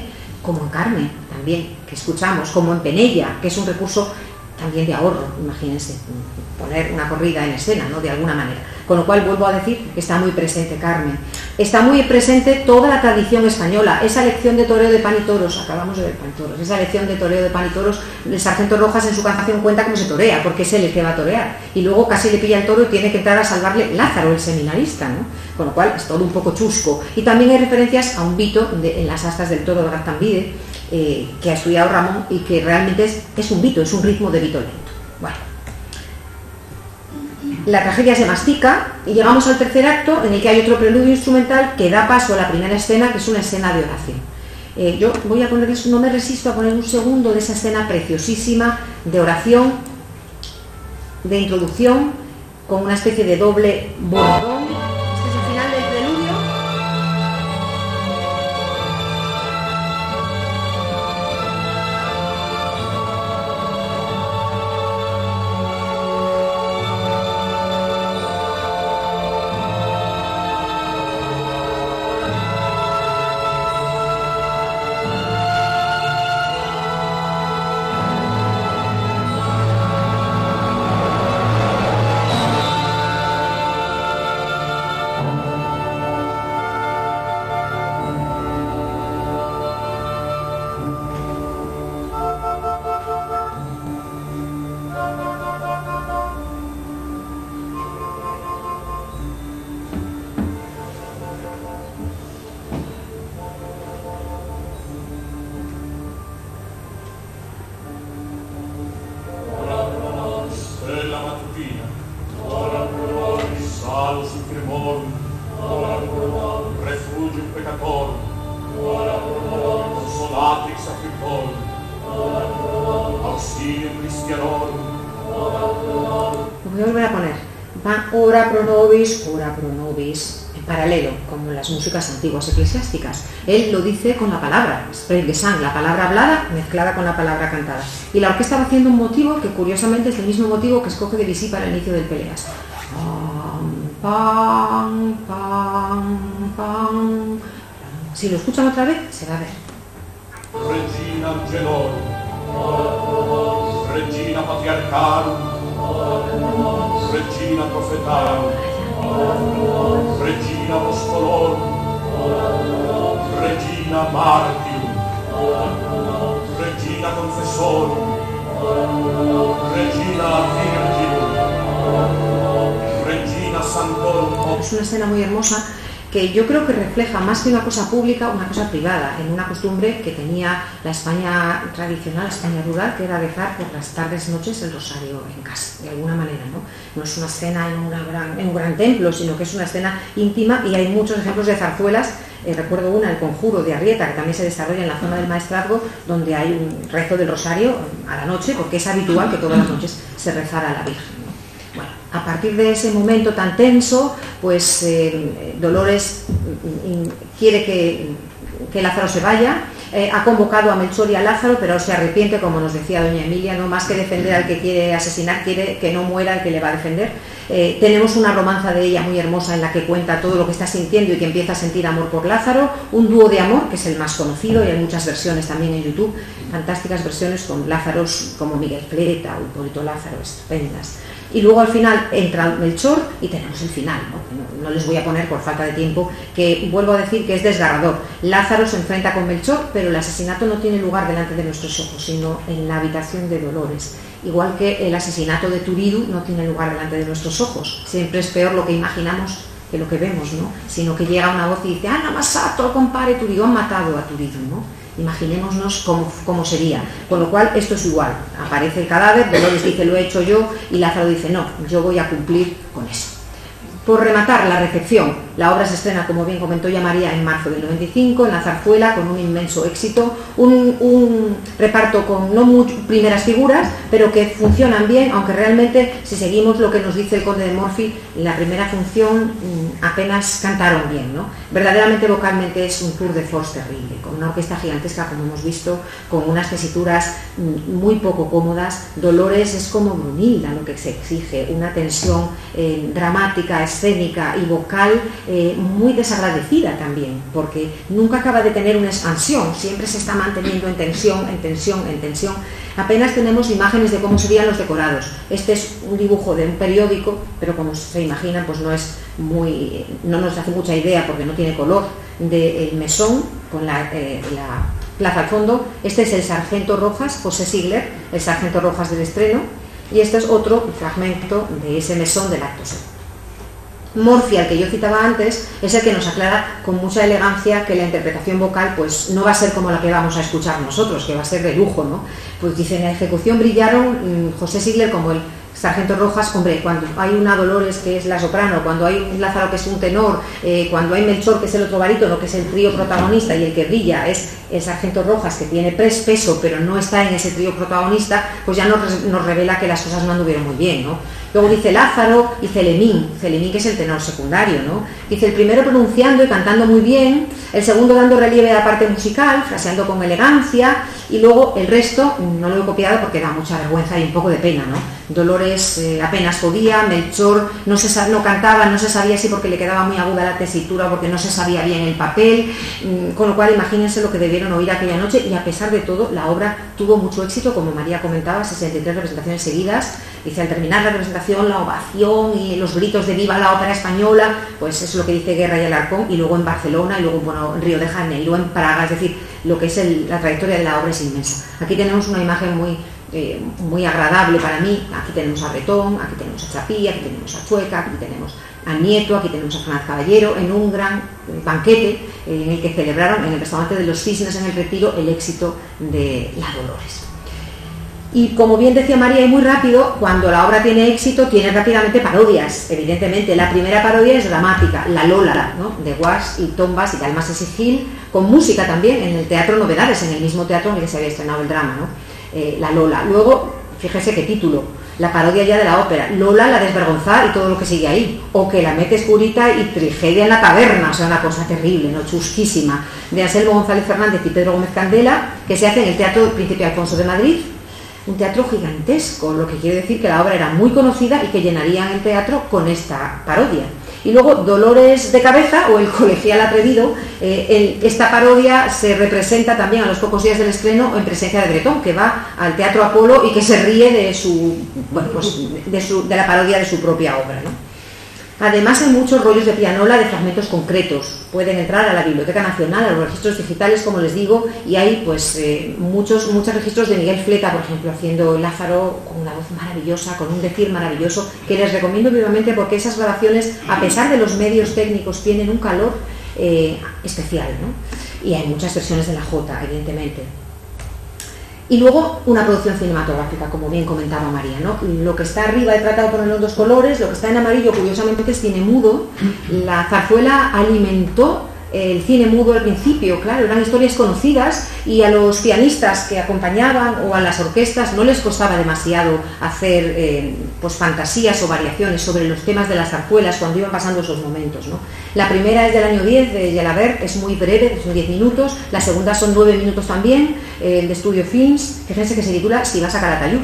como en Carmen también, que escuchamos, como en Penella, que es un recurso también de ahorro, imagínense, poner una corrida en escena, ¿no?, de alguna manera. Con lo cual, vuelvo a decir, que está muy presente Carmen. Está muy presente toda la tradición española, esa lección de toreo de pan y toros, acabamos de ver pan y toros, esa lección de toreo de pan y toros, el sargento Rojas en su canción cuenta cómo se torea, porque es él el que va a torear, y luego casi le pilla el toro y tiene que entrar a salvarle Lázaro, el seminarista, ¿no? Con lo cual es todo un poco chusco. Y también hay referencias a un vito en las astas del toro de Gaztambide, que ha estudiado Ramón, y que realmente es un vito, es un ritmo de vito lento. Bueno, la tragedia se mastica y llegamos al tercer acto, en el que hay otro preludio instrumental que da paso a la primera escena, que es una escena de oración. Yo voy a ponerles, no me resisto a poner un segundo de esa escena preciosísima de oración, de introducción, con una especie de doble bordón. Este es el final del preludio. Ora pro nobis, en paralelo, como en las músicas antiguas eclesiásticas. Él lo dice con la palabra, Sprech Gesang, la palabra hablada mezclada con la palabra cantada. Y la orquesta va haciendo un motivo que curiosamente es el mismo motivo que escoge Debussy para el inicio del Peleas. Pam, pam, pam. Si lo escuchan otra vez, se va a ver. Regina Angelorum, Regina Patriarcharum, Regina Prophetarum, Regina Apostolorum, Regina Martyrum, Regina Confessorum, Regina Virginum, Regina Sanctorum. Es una escena muy hermosa que yo creo que refleja más que una cosa pública, una cosa privada, en una costumbre que tenía la España tradicional, la España rural, que era rezar por las tardes, noches, el rosario en casa, de alguna manera, ¿no? No es una escena en un gran templo, sino que es una escena íntima, y hay muchos ejemplos de zarzuelas. Recuerdo una, El Conjuro de Arrieta, que también se desarrolla en la zona del Maestrazgo, donde hay un rezo del rosario a la noche, porque es habitual que todas las noches se rezara a la Virgen. Bueno, a partir de ese momento tan tenso, pues Dolores quiere que Lázaro se vaya, ha convocado a Melchor y a Lázaro, pero se arrepiente, como nos decía doña Emilia, no más que defender al que quiere asesinar, quiere que no muera el que le va a defender. Tenemos una romanza de ella muy hermosa en la que cuenta todo lo que está sintiendo y que empieza a sentir amor por Lázaro, un dúo de amor, que es el más conocido, y hay muchas versiones también en YouTube, fantásticas versiones con Lázaros como Miguel Fleta o Hipólito Lázaro, estupendas. Y luego al final entra Melchor y tenemos el final, ¿no? No les voy a poner por falta de tiempo, que vuelvo a decir que es desgarrador. Lázaro se enfrenta con Melchor, pero el asesinato no tiene lugar delante de nuestros ojos, sino en la habitación de Dolores. Igual que el asesinato de Turiddu no tiene lugar delante de nuestros ojos. Siempre es peor lo que imaginamos que lo que vemos, ¿no? Sino que llega una voz y dice, ¡ah, masato, compare Turiddu! Han matado a Turiddu, ¿no? Imaginémonos cómo sería. Con lo cual, esto es igual. Aparece el cadáver, Dolores dice, lo he hecho yo, y Lázaro dice, no, yo voy a cumplir con eso. Por rematar, la recepción. La obra se estrena, como bien comentó ya María, en marzo del 95, en la Zarzuela, con un inmenso éxito, un reparto con no muchas primeras figuras, pero que funcionan bien, aunque realmente, si seguimos lo que nos dice el conde de Morphy, la primera función apenas cantaron bien, ¿no? Verdaderamente vocalmente es un tour de force terrible, con una orquesta gigantesca, como hemos visto, con unas tesituras muy poco cómodas. Dolores es como Brunilda, lo que se exige, una tensión dramática, escénica y vocal muy desagradecida también, porque nunca acaba de tener una expansión, siempre se está manteniendo en tensión, en tensión, en tensión. Apenas tenemos imágenes de cómo serían los decorados. Este es un dibujo de un periódico, pero como se imaginan, pues no nos hace mucha idea porque no tiene color, del mesón con la plaza al fondo. Este es el sargento Rojas, José Sigler, el sargento Rojas del estreno, y este es otro fragmento de ese mesón del acto segundo. Morphy, al que yo citaba antes, es el que nos aclara con mucha elegancia que la interpretación vocal pues no va a ser como la que vamos a escuchar nosotros, que va a ser de lujo, ¿no? Pues dice, en la ejecución brillaron José Sigler como el sargento Rojas. Hombre, cuando hay una Dolores que es la soprano, cuando hay un Lázaro que es un tenor, cuando hay Melchor que es el otro barítono, que es el trío protagonista, y el que brilla es el sargento Rojas, que tiene peso pero no está en ese trío protagonista, pues ya nos revela que las cosas no anduvieron muy bien, ¿no? Luego dice Lázaro y Celemín que es el tenor secundario, ¿no? Dice el primero pronunciando y cantando muy bien, el segundo dando relieve a la parte musical, fraseando con elegancia, y luego el resto no lo he copiado porque da mucha vergüenza y un poco de pena, ¿no? Dolores apenas podía, Melchor no cantaba, no se sabía si porque le quedaba muy aguda la tesitura o porque no se sabía bien el papel, con lo cual imagínense lo que debieron oír aquella noche. Y a pesar de todo, la obra tuvo mucho éxito, como María comentaba, 63 representaciones seguidas. Dice, al terminar la representación, la ovación y los gritos de viva la ópera española, pues es lo que dice Guerra y Alarcón, y luego en Barcelona, y luego en Río de Janeiro, en Praga, es decir, lo que es la trayectoria de la obra es inmensa. Aquí tenemos una imagen muy agradable para mí. Aquí tenemos a Bretón, aquí tenemos a Chapí, aquí tenemos a Chueca, aquí tenemos a Nieto, aquí tenemos a Fernández Caballero, en un gran banquete en el que celebraron en el restaurante de los Cisnes en el Retiro el éxito de La Dolores. Y como bien decía María, y muy rápido, cuando la obra tiene éxito, tiene rápidamente parodias, evidentemente. La primera parodia es dramática, La Lola, ¿no?, de Guas y Tombas y Dalmas Exigil, con música también, en el Teatro Novedades, en el mismo teatro en el que se había estrenado el drama, ¿no? La Lola. Luego, fíjese qué título, la parodia ya de la ópera, Lola la desvergonzada y todo lo que sigue ahí, o que la mete escurita y tragedia en la taberna, o sea, una cosa terrible, ¿no?, chusquísima, de Anselmo González Fernández y Pedro Gómez Candela, que se hace en el Teatro del Príncipe Alfonso de Madrid, un teatro gigantesco, lo que quiere decir que la obra era muy conocida y que llenarían el teatro con esta parodia. Y luego Dolores de cabeza, o el colegial atrevido, esta parodia se representa también a los pocos días del estreno en presencia de Bretón, que va al Teatro Apolo y que se ríe de la parodia de su propia obra, ¿no? Además hay muchos rollos de pianola de fragmentos concretos. Pueden entrar a la Biblioteca Nacional, a los registros digitales, como les digo, y hay pues muchos registros de Miguel Fleta, por ejemplo, haciendo Lázaro con una voz maravillosa, con un decir maravilloso, que les recomiendo vivamente porque esas grabaciones, a pesar de los medios técnicos, tienen un calor especial, ¿no? Y hay muchas versiones de la Jota, evidentemente. Y luego una producción cinematográfica, como bien comentaba María, ¿no? Lo que está arriba he tratado de ponerlo en dos colores, lo que está en amarillo, curiosamente, es cine mudo. La zarzuela alimentó el cine mudo al principio, claro, eran historias conocidas y a los pianistas que acompañaban o a las orquestas no les costaba demasiado hacer pues fantasías o variaciones sobre los temas de las zarzuelas cuando iban pasando esos momentos, ¿no? La primera es del año 10 de Gelabert, es muy breve, son 10 minutos, la segunda son 9 minutos también, de Studio Films, fíjense que se titula Si vas a Calatayud.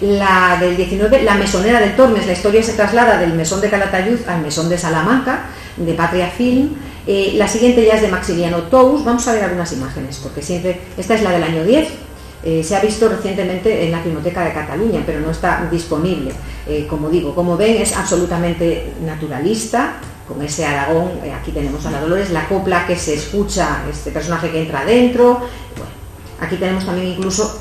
La del 19, La mesonera del Tormes, la historia se traslada del mesón de Calatayud al mesón de Salamanca, de Patria Film. La siguiente ya es de Maximiliano Tous. Vamos a ver algunas imágenes, porque siempre, esta es la del año 10, Se ha visto recientemente en la Filmoteca de Cataluña, pero no está disponible. Como digo, como ven, es absolutamente naturalista, con ese Aragón. Aquí tenemos a la Dolores, la copla que se escucha, este personaje que entra adentro. Bueno, aquí tenemos también incluso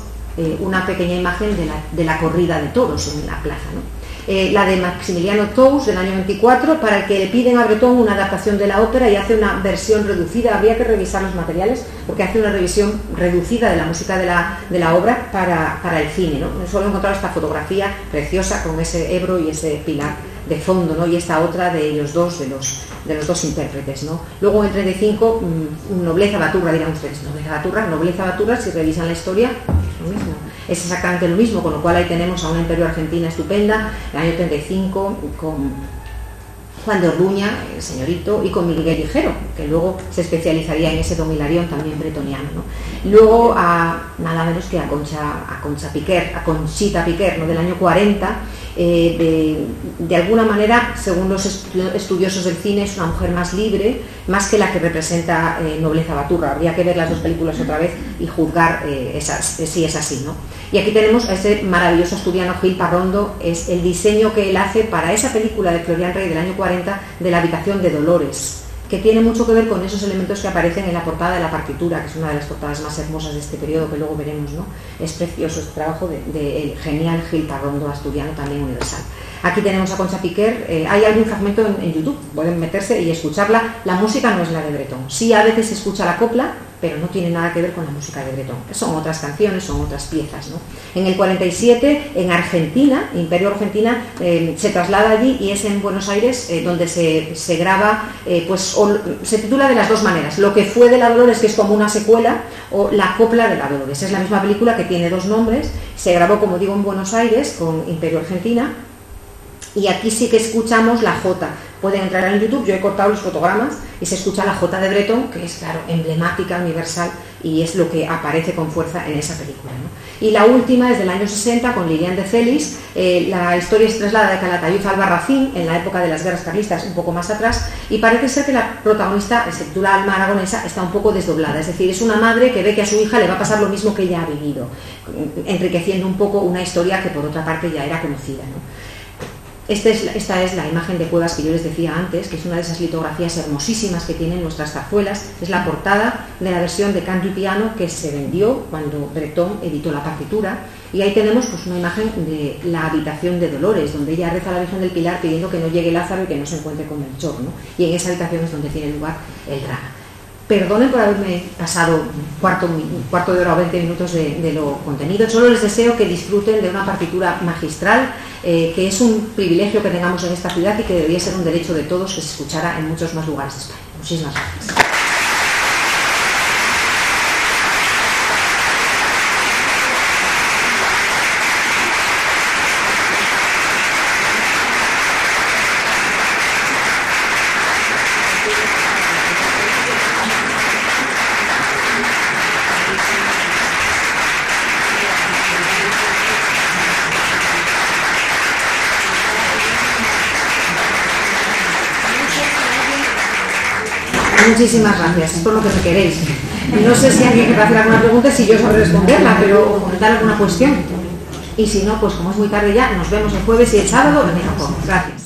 una pequeña imagen de la corrida de toros en la plaza, ¿no? La de Maximiliano Tous del año 24, para el que le piden a Breton una adaptación de la ópera y hace una versión reducida. Habría que revisar los materiales porque hace una revisión reducida de la música de la obra para el cine, ¿no? Solo he encontrado esta fotografía preciosa con ese Ebro y ese pilar de fondo, ¿no? Y esta otra de los dos intérpretes, ¿no? Luego en el 35, Nobleza Baturra, dirán ustedes, Nobleza Baturra, si revisan la historia, es lo mismo. Es exactamente lo mismo, con lo cual ahí tenemos a una Imperio Argentina estupenda, el año 35, con Juan de Orduña, el señorito, y con Miguel Ligero, que luego se especializaría en ese Don Hilarión también bretoniano, ¿no? Luego nada menos que a Conchita Piquer, ¿no? Del año 40, de alguna manera, según los estudiosos del cine, es una mujer más libre, más que la que representa Nobleza Baturra. Habría que ver las dos películas otra vez y juzgar si es así, ¿no? Y aquí tenemos a ese maravilloso asturiano Gil Parrondo. Es el diseño que él hace para esa película de Florian Rey del año 40, de la habitación de Dolores, que tiene mucho que ver con esos elementos que aparecen en la portada de la partitura, que es una de las portadas más hermosas de este periodo, que luego veremos, ¿no? Es precioso este trabajo del genial Gil Parrondo, asturiano también universal. Aquí tenemos a Concha Piquer. Hay algún fragmento en YouTube, pueden meterse y escucharla. La música no es la de Breton, sí a veces se escucha la copla, pero no tiene nada que ver con la música de Breton. Son otras canciones, son otras piezas, ¿no? En el 47, en Argentina, Imperio Argentina, se traslada allí y es en Buenos Aires donde se graba, se titula de las dos maneras: Lo que fue de la Dolores, que es como una secuela, o La copla de la Dolores. Es la misma película que tiene dos nombres. Se grabó, como digo, en Buenos Aires con Imperio Argentina. Y aquí sí que escuchamos la Jota. Pueden entrar en YouTube, yo he cortado los fotogramas y se escucha la Jota de Breton, que es, claro, emblemática, universal, y es lo que aparece con fuerza en esa película, ¿no? Y la última es del año 60, con Lilian de Celis. La historia se traslada de Calatayud a Albarracín, en la época de las guerras carlistas, un poco más atrás, y parece ser que la protagonista, se titula Alma Aragonesa, está un poco desdoblada. Es decir, es una madre que ve que a su hija le va a pasar lo mismo que ella ha vivido, enriqueciendo un poco una historia que por otra parte ya era conocida, ¿no? Esta es la imagen de Cuevas que yo les decía antes, que es una de esas litografías hermosísimas que tienen nuestras zarzuelas. Es la portada de la versión de canto y piano que se vendió cuando Breton editó la partitura. Y ahí tenemos pues una imagen de la habitación de Dolores, donde ella reza a la Virgen del Pilar pidiendo que no llegue Lázaro y que no se encuentre con Melchor, ¿no? Y en esa habitación es donde tiene lugar el drama. Perdonen por haberme pasado un cuarto de hora o 20 minutos de lo contenido. Solo les deseo que disfruten de una partitura magistral, que es un privilegio que tengamos en esta ciudad y que debería ser un derecho de todos que se escuchara en muchos más lugares de España. Muchísimas gracias. Muchísimas gracias por lo que me queréis. No sé si alguien quiere hacer alguna pregunta, si yo sabré responderla, pero comentar alguna cuestión. Y si no, pues como es muy tarde ya, nos vemos el jueges y el sábado en el Japón. Gracias.